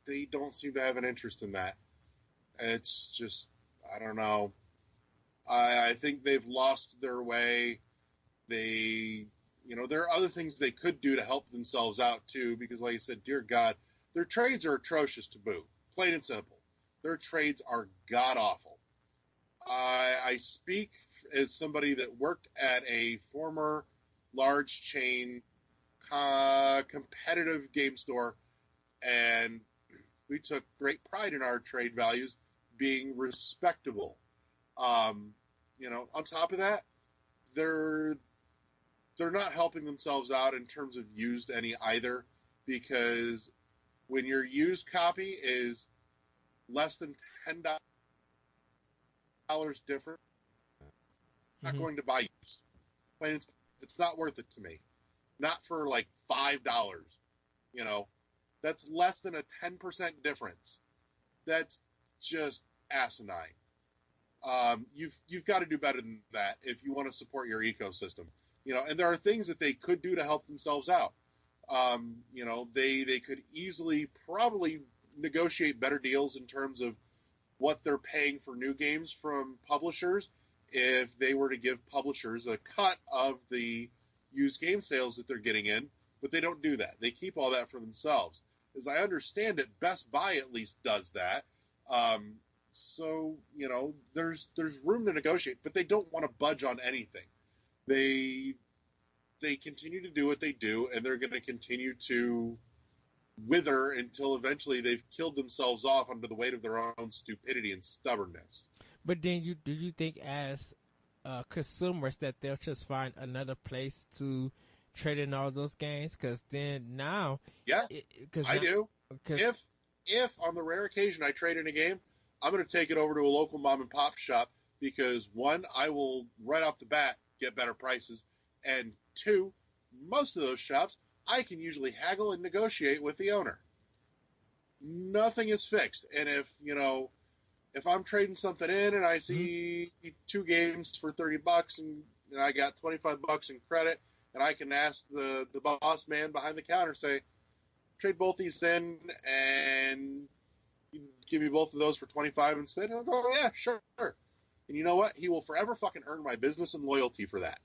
they don't seem to have an interest in that. It's just, I don't know. I think they've lost their way. There are other things they could do to help themselves out too, because like I said, dear God, their trades are atrocious to boot. Plain and simple. Their trades are god-awful. I speak as somebody that worked at a former large chain competitive game store, and we took great pride in our trade values being respectable. On top of that, they're not helping themselves out in terms of used any either, because when your used copy is less than $10 different, I'm not going to buy used. But it's not worth it to me. Not for like $5. That's less than a 10% difference. That's just asinine. You've got to do better than that if you want to support your ecosystem. And there are things that they could do to help themselves out. They could easily probably negotiate better deals in terms of what they're paying for new games from publishers if they were to give publishers a cut of the used game sales that they're getting in, but they don't do that. They keep all that for themselves. As I understand it, Best Buy at least does that. So, there's room to negotiate, but they don't want to budge on anything. They continue to do what they do, and they're going to continue to wither until eventually they've killed themselves off under the weight of their own stupidity and stubbornness. But then do you think as consumers that they'll just find another place to trade in all those games? Because then now, yeah, I do. If on the rare occasion I trade in a game, I'm going to take it over to a local mom and pop shop because one, I will right off the bat get better prices, and two, most of those shops I can usually haggle and negotiate with the owner. Nothing is fixed, and if I'm trading something in and I see two games for $30 and I got $25 in credit, and I can ask the boss man behind the counter, say, trade both these in and give me both of those for $25 instead. And I'll go, yeah, sure. And you know what? He will forever fucking earn my business and loyalty for that.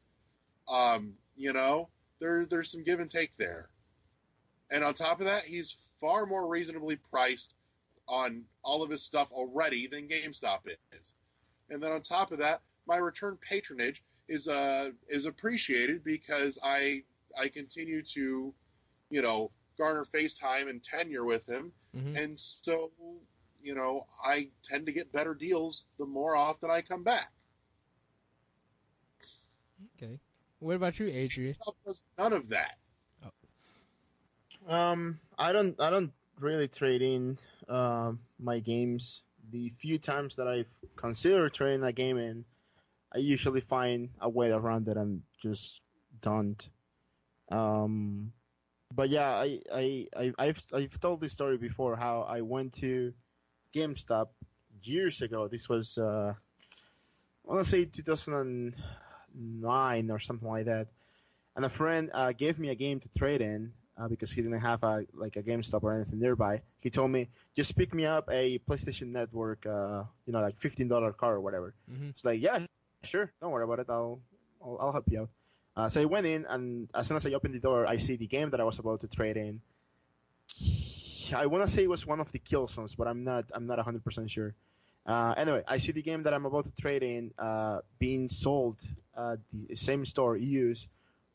There's some give and take there. And on top of that, he's far more reasonably priced on all of his stuff already than GameStop is. And then on top of that, my return patronage is appreciated because I continue to, garner face time and tenure with him. Mm-hmm. And so, I tend to get better deals the more often I come back. Okay. What about you, Adrian? GameStop does none of that. I don't really trade in my games. The few times that I've considered trading a game in, I usually find a way around it and just don't. But yeah, I've told this story before how I went to GameStop years ago. This was I want to say 2009 or something like that, and a friend gave me a game to trade in. Because he didn't have a GameStop or anything nearby, he told me, just pick me up a PlayStation Network, like $15 car or whatever. Mm-hmm. It's like, yeah, sure, don't worry about it. I'll help you out. So I went in, and as soon as I opened the door, I see the game that I was about to trade in. I want to say it was one of the Killzones, but I'm not 100% sure. Anyway, I see the game that I'm about to trade in being sold at the same store, used,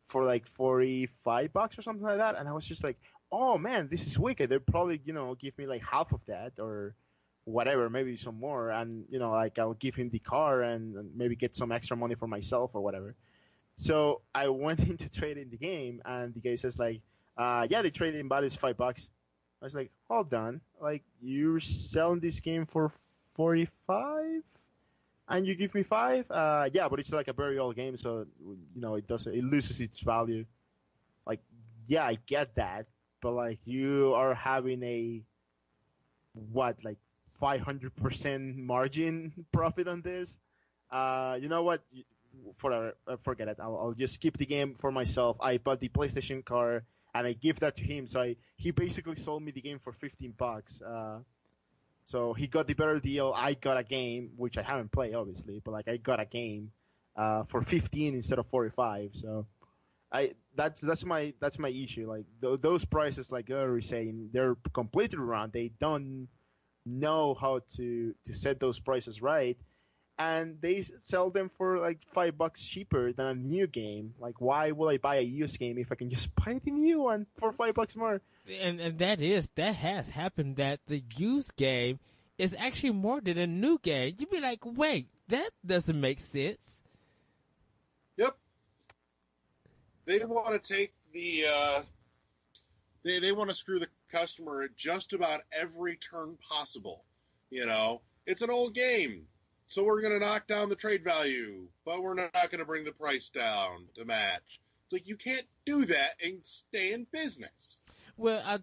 for like $45 or something like that, and I was just like, oh man, this is wicked. They'll probably give me like half of that or whatever, maybe some more, and I'll give him the car and maybe get some extra money for myself or whatever. So I went in to trade in the game, and the guy says like, yeah, the trade-in value is $5. I was like, hold on, like you're selling this game for 45 and you give me 5? Yeah, but it's like a very old game, so it loses its value. Like, yeah, I get that, but like you are having a 500% margin profit on this. You know what? Forget it. I'll just skip the game for myself. I bought the PlayStation car and I give that to him. So he basically sold me the game for $15. So he got the better deal. I got a game, which I haven't played, obviously, but like I got a game for 15 instead of 45. So that's my issue. Like those prices, like you're saying, they're completely wrong. They don't know how to set those prices right, and they sell them for like $5 cheaper than a new game. Like, why will I buy a used game if I can just buy the new one for $5 more? And that has happened, that the used game is actually more than a new game. You'd be like, wait, that doesn't make sense. Yep. They want to take the they want to screw the customer at just about every turn possible. It's an old game, so we're going to knock down the trade value, but we're not going to bring the price down to match. It's like, you can't do that and stay in business. Well,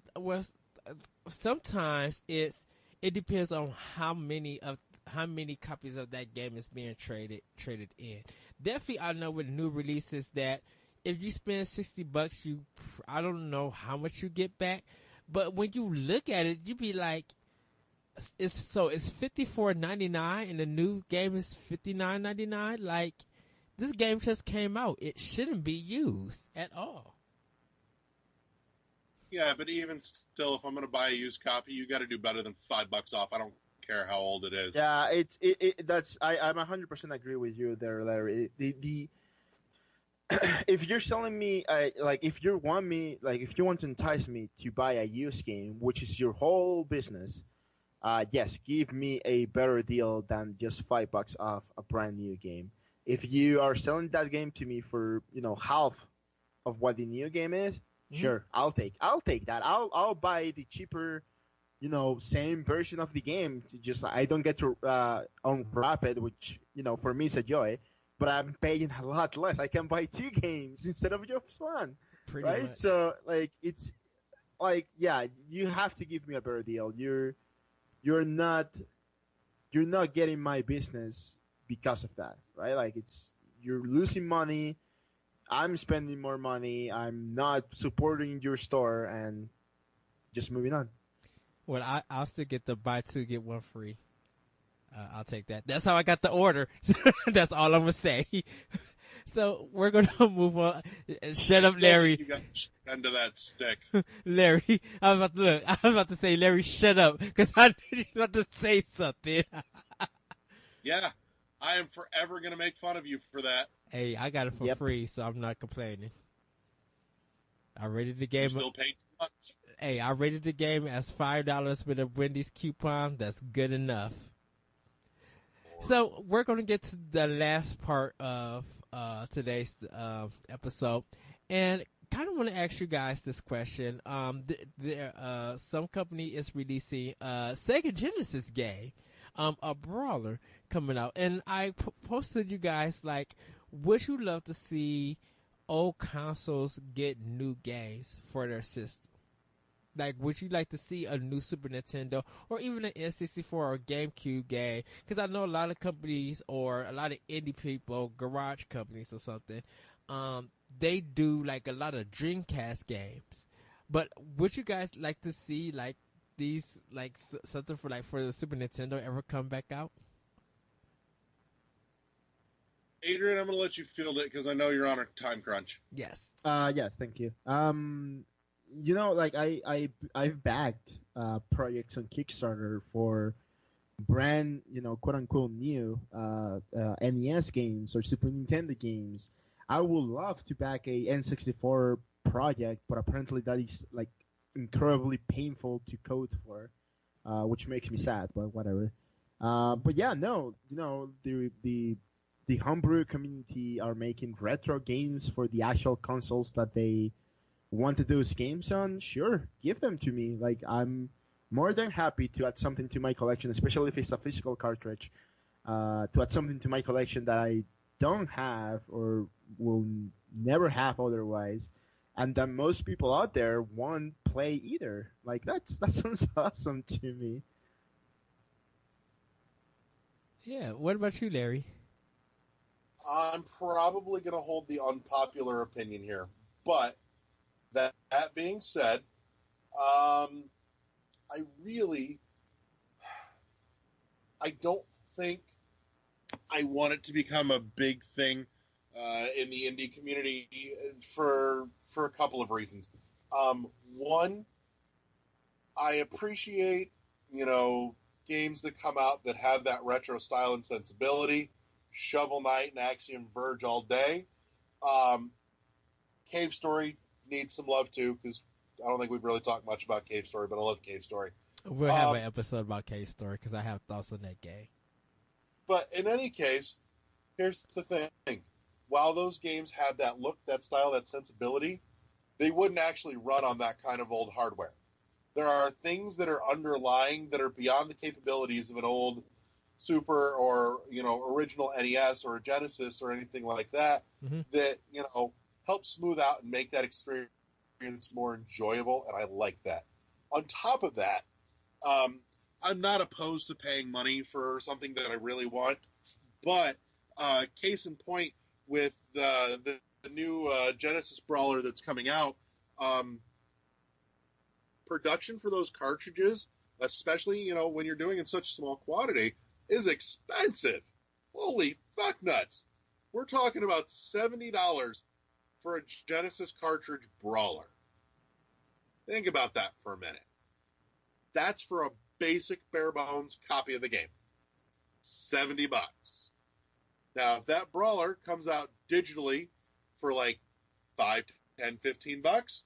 sometimes it depends on how many copies of that game is being traded in. Definitely, I know with new releases that if you spend $60, I don't know how much you get back, but when you look at it, you be like, it's $54.99 and the new game is $59.99. Like, this game just came out; it shouldn't be used at all. Yeah, but even still, if I'm going to buy a used copy, you got to do better than $5 off. I don't care how old it is. Yeah, I'm 100% agree with you there, Larry. If you're selling me, if you want to entice me to buy a used game, which is your whole business, yes, give me a better deal than just $5 off a brand new game. If you are selling that game to me for half of what the new game is, Mm-hmm. sure, I'll take that. I'll buy the cheaper, same version of the game. Just I don't get to unwrap it, which for me is a joy. But I'm paying a lot less. I can buy 2 games instead of just one, Pretty right? much. So it's like, yeah, you have to give me a better deal. You're not getting my business because of that, right? Like you're losing money. I'm spending more money. I'm not supporting your store, and just moving on. Well, I'll still get the buy 2 get 1 free. I'll take that. That's how I got the order. That's all I'm gonna say. So we're gonna move on. Shut up, Larry. You got end of that stick. Larry, I was about to say, Larry, shut up, because I knew you were about to say something. Yeah, I am forever gonna make fun of you for that. Hey, I got it for free, so I'm not complaining. I rated the game. You still pay too much. Hey, I rated the game as $5 with a Wendy's coupon. That's good enough. So we're going to get to the last part of today's episode, and kind of want to ask you guys this question. Some company is releasing a Sega Genesis game, a brawler coming out, and I posted you guys, like, would you love to see old consoles get new games for their system? Like, would you like to see a new Super Nintendo or even an N64 or GameCube game? Because I know a lot of companies or a lot of indie people, garage companies or something, they do like a lot of Dreamcast games. But would you guys like to see like these, like something for the Super Nintendo ever come back out? Adrian, I'm going to let you field it because I know you're on a time crunch. Yes. Yes, thank you. Like I've backed projects on Kickstarter for brand, quote unquote new NES games or Super Nintendo games. I would love to back a N64 project, but apparently that is like incredibly painful to code for, which makes me sad. But whatever. But yeah, no, the homebrew community are making retro games for the actual consoles that they wanted those games on. Sure, give them to me. Like, I'm more than happy to add something to my collection, especially if it's a physical cartridge, to add something to my collection that I don't have or will never have otherwise, and that most people out there won't play either. Like, that sounds awesome to me. Yeah. What about you, Larry? I'm probably going to hold the unpopular opinion here, but that being said, I don't think I want it to become a big thing in the indie community for a couple of reasons. One, I appreciate, games that come out that have that retro style and sensibility. Shovel Knight and Axiom Verge all day. Cave Story needs some love too, because I don't think we've really talked much about Cave Story, but I love Cave Story. We'll have an episode about Cave Story because I have thoughts on that game. But in any case, here's the thing. While those games have that look, that style, that sensibility, they wouldn't actually run on that kind of old hardware. There are things that are underlying that are beyond the capabilities of an old Super or, original NES or a Genesis or anything like that, that, help smooth out and make that experience more enjoyable, and I like that. On top of that, I'm not opposed to paying money for something that I really want, but case in point with the new Genesis Brawler that's coming out, production for those cartridges, especially, when you're doing in such small quantity, is expensive. Holy fuck nuts. We're talking about $70 for a Genesis cartridge Brawler. Think about that for a minute. That's for a basic bare bones copy of the game. $70. Now, if that Brawler comes out digitally for like $5, $10, $15,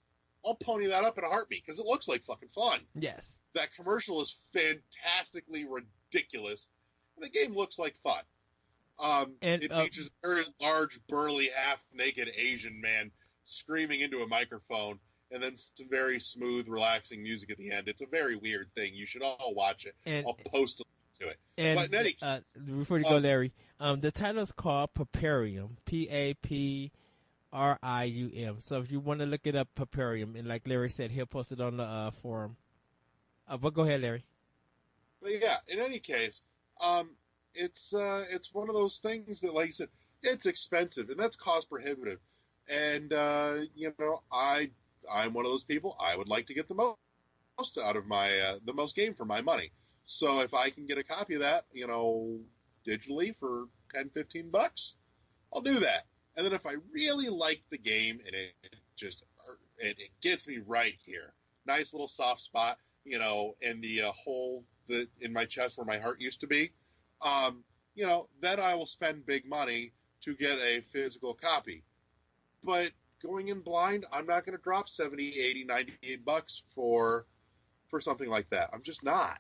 I'll pony that up in a heartbeat because it looks like fucking fun. Yes. That commercial is fantastically ridiculous. And the game looks like fun. It features a very large, burly, half-naked Asian man screaming into a microphone and then some very smooth, relaxing music at the end. It's a very weird thing. You should all watch it. And, I'll post a link to it. And but in any case, before you go, Larry, the title is called Paparium, Paparium. So if you want to look it up, Paparium, and like Larry said, he'll post it on the forum. But go ahead, Larry. But yeah, in any case, it's one of those things that, like you said, it's expensive and that's cost prohibitive. And I'm one of those people. I would like to get the most out of the most game for my money. So if I can get a copy of that, digitally for $10-15, I'll do that. And then if I really like the game and it gets me right here, nice little soft spot, in the hole in my chest where my heart used to be, then I will spend big money to get a physical copy. But going in blind, I'm not going to drop $70, $80, $98 for something like that. I'm just not.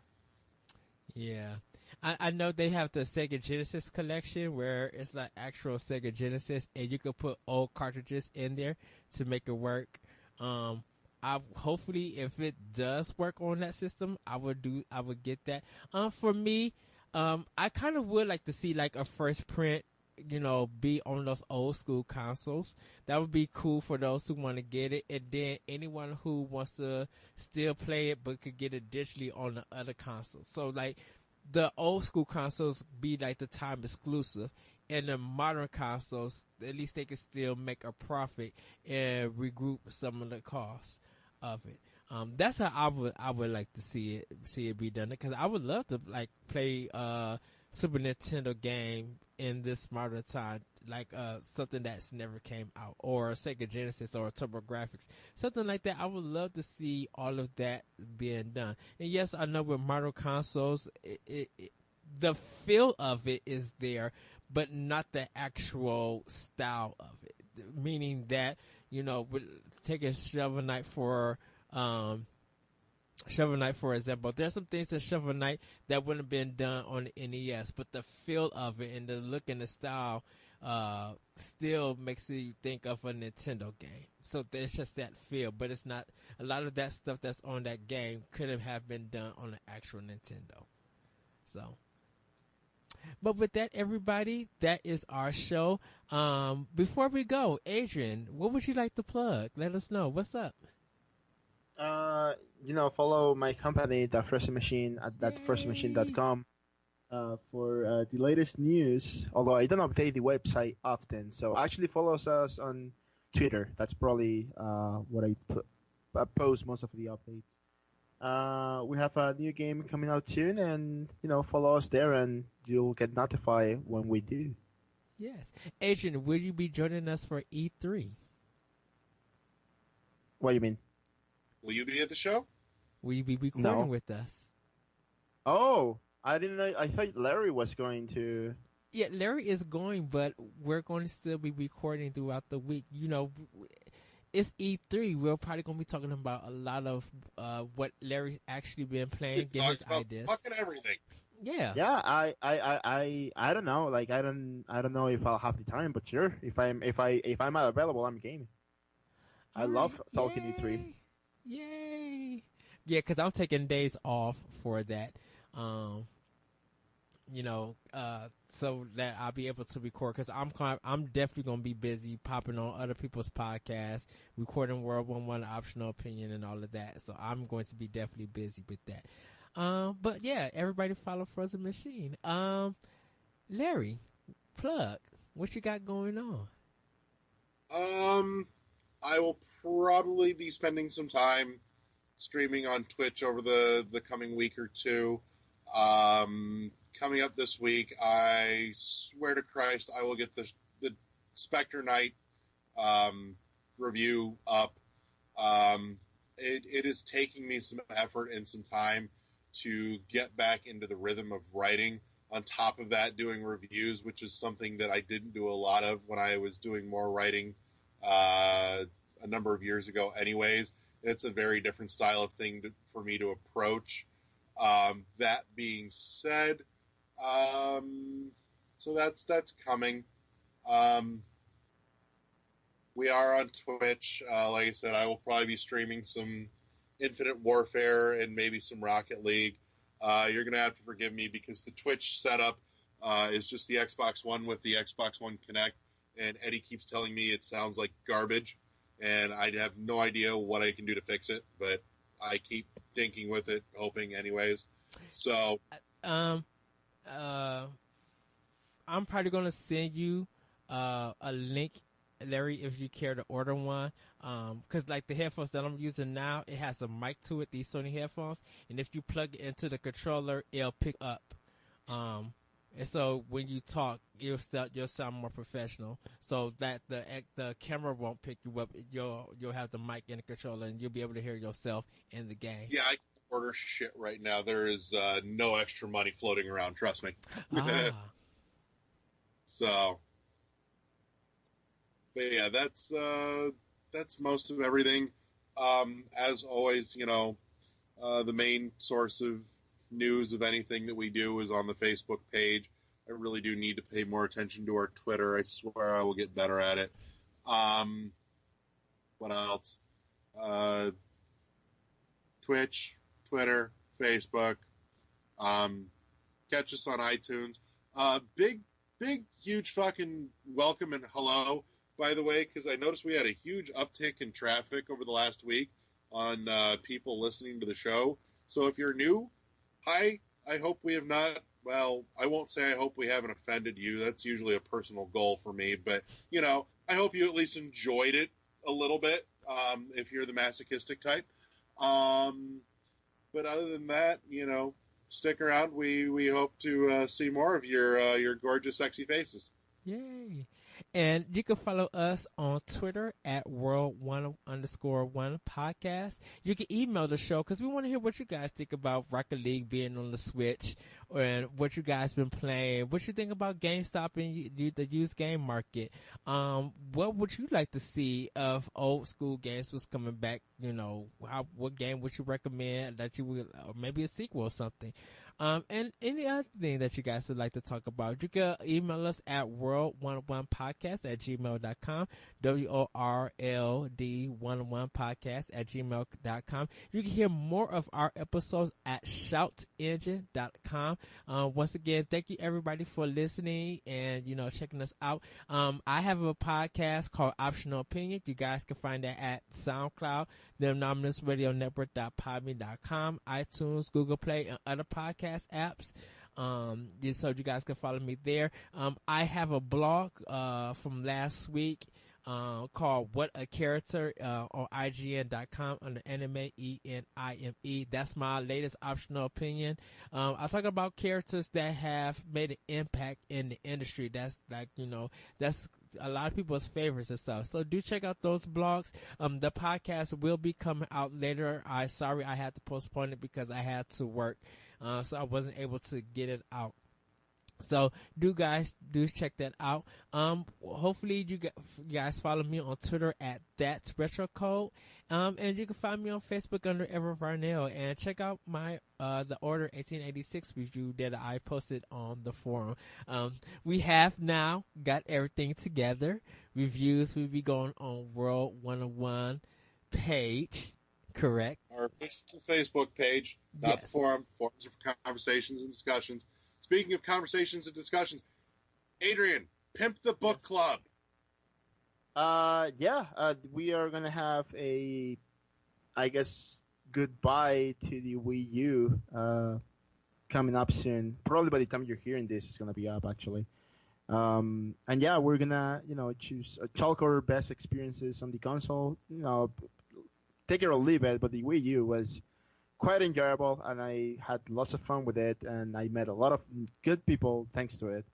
Yeah. I know they have the Sega Genesis collection where it's like actual Sega Genesis and you can put old cartridges in there to make it work. Hopefully if it does work on that system, I would get that. For me, I kind of would like to see like a first print, be on those old school consoles. That would be cool for those who want to get it. And then anyone who wants to still play it but could get it digitally on the other consoles. So like the old school consoles be like the time exclusive, and the modern consoles, at least they can still make a profit and regroup some of the costs of it. That's how I would like to see it be done, because I would love to like play Super Nintendo game in this modern time, like something that's never came out, or Sega Genesis or TurboGrafx, something like that. I would love to see all of that being done. And yes, I know with modern consoles, the feel of it is there, but not the actual style of it. Meaning that, with taking Shovel Knight for example, there's some things in Shovel Knight that wouldn't have been done on the NES, but the feel of it and the look and the style still makes you think of a Nintendo game. So there's just that feel, but it's not a lot of that stuff that's on that game could have been done on an actual Nintendo. So, but with that, everybody, that is our show. Before we go, Adrian, what would you like to plug? Let us know. What's up? Follow my company, The First Machine, at thatfirstmachine.com for the latest news. Although I don't update the website often, so actually follow us on Twitter. That's probably what I post most of the updates. We have a new game coming out soon, and follow us there, and you'll get notified when we do. Yes, Adrian, will you be joining us for E3? What do you mean? Will you be at the show? Will you be recording with us? Oh, I didn't know. I thought Larry was going to. Yeah, Larry is going, but we're going to still be recording throughout the week. It's E3. We're probably going to be talking about a lot of what Larry's actually been playing, get his ideas. Fucking everything. Yeah. Yeah, I don't know. Like I don't know if I'll have the time, but sure. If I'm available, I'm game. I love talking E3. Yay! Yeah, because I'm taking days off for that. So that I'll be able to record, because I'm definitely gonna be busy popping on other people's podcasts, recording World 1-1 Optional Opinion and all of that. So I'm going to be definitely busy with that. But yeah, everybody follow Frozen Machine. Larry, plug what you got going on. I will probably be spending some time streaming on Twitch over the coming week or two. Coming up this week, I swear to Christ, I will get the Spectre Knight review up. It is taking me some effort and some time to get back into the rhythm of writing. On top of that, doing reviews, which is something that I didn't do a lot of when I was doing more writing a number of years ago anyways. It's a very different style of thing for me to approach. That being said, so that's coming. We are on Twitch. Like I said, I will probably be streaming some Infinite Warfare and maybe some Rocket League. You're going to have to forgive me because the Twitch setup is just the Xbox One with the Xbox One Connect, and Eddie keeps telling me it sounds like garbage, and I have no idea what I can do to fix it, but I keep thinking with it, hoping anyways. So, I'm probably going to send you a link, Larry, if you care to order one. Because like the headphones that I'm using now, it has a mic to it, these Sony headphones, and if you plug it into the controller, it'll pick up. And so when you talk, you'll sound more professional. So that the camera won't pick you up. You'll have the mic in the controller, and you'll be able to hear yourself in the game. Yeah, I can order shit right now. There is no extra money floating around. Trust me. So, but yeah, that's most of everything. As always, the main source of news of anything that we do is on the Facebook page. I really do need to pay more attention to our Twitter. I swear I will get better at it. What else? Twitch, Twitter, Facebook. Catch us on iTunes. Big, huge fucking welcome and hello, by the way, because I noticed we had a huge uptick in traffic over the last week on people listening to the show. So if you're new, hi. I hope we have not, well, I won't say I hope we haven't offended you. That's usually a personal goal for me. But, I hope you at least enjoyed it a little bit, if you're the masochistic type. But other than that, stick around. We hope to see more of your gorgeous, sexy faces. Yay. And you can follow us on Twitter at World1_1 podcast. You can email the show because we want to hear what you guys think about Rocket League being on the Switch, and what you guys been playing, what you think about GameStop and the used game market. What would you like to see of old school games was coming back? What game would you recommend that you would, or maybe a sequel or something? And any other thing that you guys would like to talk about, you can email us at world11podcast@gmail.com, WORLD11podcast@gmail.com. You can hear more of our episodes at shoutengine.com. Once again, thank you everybody for listening and, checking us out. I have a podcast called Optional Opinion. You guys can find that at SoundCloud, the Anonymous Radio Network.podme.com, iTunes, Google Play, and other podcast apps. So you guys can follow me there. I have a blog from last week called What a Character on IGN.com under anime ENIME. That's my latest optional opinion. I talk about characters that have made an impact in the industry. That's that's a lot of people's favorites and stuff. So do check out those blogs. The podcast will be coming out later. Sorry I had to postpone it because I had to work. So I wasn't able to get it out. So do check that out. Hopefully you guys follow me on Twitter at That's Retro Code. And you can find me on Facebook under Ever Varnell, and check out my the Order 1886 review that I posted on the forum. We have now got everything together. Reviews will be going on World 101 page, correct? Our official Facebook page, not the forum. Forums of conversations and discussions. Speaking of conversations and discussions, Adrian, pimp the book club. We are gonna have goodbye to the Wii U coming up soon. Probably by the time you're hearing this, it's gonna be up actually. We're gonna choose talk our best experiences on the console. Take it or leave it, but the Wii U was quite enjoyable, and I had lots of fun with it, and I met a lot of good people thanks to it.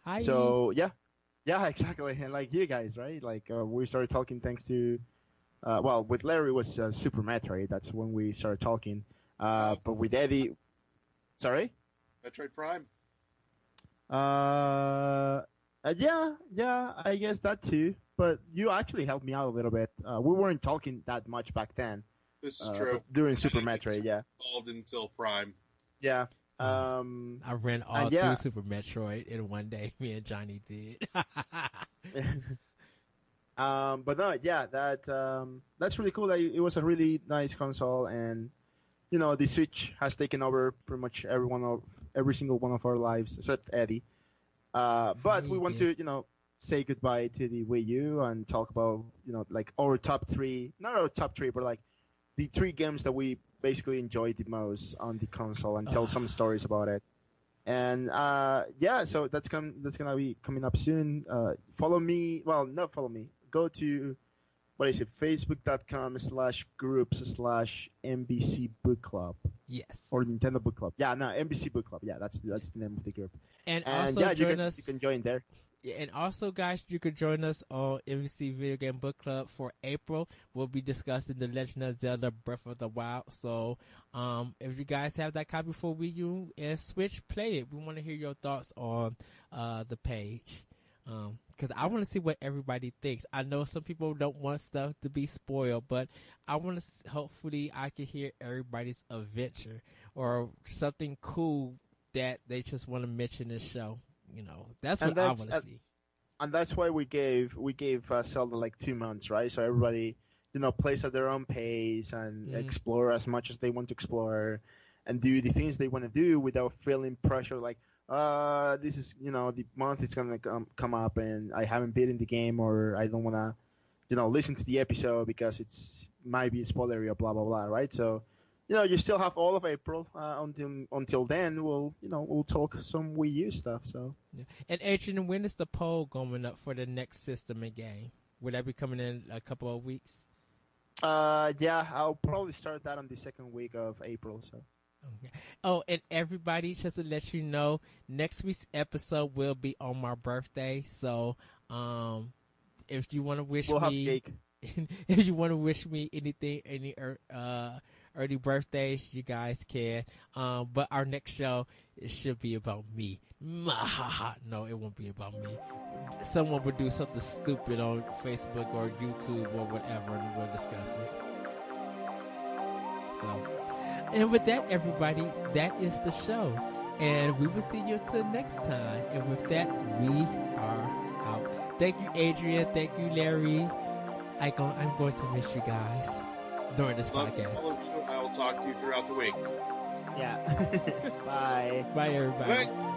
Hi. So yeah, exactly, and like you guys, right? Like we started talking thanks to, with Larry it was Super Metroid. That's when we started talking. But with Eddie, sorry, Metroid Prime. Yeah, I guess that too. But you actually helped me out a little bit. We weren't talking that much back then. This is true. During Super Metroid, yeah. Involved until Prime. Yeah. I ran all through Super Metroid in one day. Me and Johnny did. But no, yeah, that's really cool. It was a really nice console, and the Switch has taken over pretty much every single one of our lives except Eddie. But we want to, say goodbye to the Wii U and talk about, like our top three, not our top three, but like the three games that we basically enjoyed the most on the console and tell some stories about it. And so that's gonna be coming up soon. Follow me. Well, not follow me. Go to Facebook.com/groups/MBC Book Club. Yes. Or Nintendo Book Club. Yeah, no, MBC Book Club. Yeah, that's the name of the group. And also yeah, join us. You can join there. And also, guys, you could join us on MVC Video Game Book Club for April. We'll be discussing The Legend of Zelda Breath of the Wild. So, if you guys have that copy for Wii U and Switch, play it. We want to hear your thoughts on the page. Because I want to see what everybody thinks. I know some people don't want stuff to be spoiled, but I want to, hopefully, I can hear everybody's adventure or something cool that they just want to mention in the show. That's what I want to see. And that's why we gave Zelda like 2 months, right? So everybody, plays at their own pace and explore as much as they want to explore and do the things they want to do without feeling pressure like, this is, the month is going to come up and I haven't beaten the game or I don't want to, listen to the episode because it's might be spoilery or blah, blah, blah, right? So, you still have all of April until then. We'll talk some Wii U stuff. So, yeah. And Adrian, when is the poll going up for the next system and game? Will that be coming in a couple of weeks? Yeah, I'll probably start that on the second week of April. So. Okay. Oh, and everybody, just to let you know, next week's episode will be on my birthday. So, if you want to wish we'll have me, cake. If you want to wish me anything, any early birthdays, you guys can. But our next show, it should be about me. No, it won't be about me. Someone would do something stupid on Facebook or YouTube or whatever, and we'll discuss it. So, and with that, everybody, that is the show. And we will see you till next time. And with that, we are out. Thank you, Adrian. Thank you, Larry. I'm going to miss you guys during this podcast. All of you. I will talk to you throughout the week. Yeah. Bye. Bye, everybody. Bye.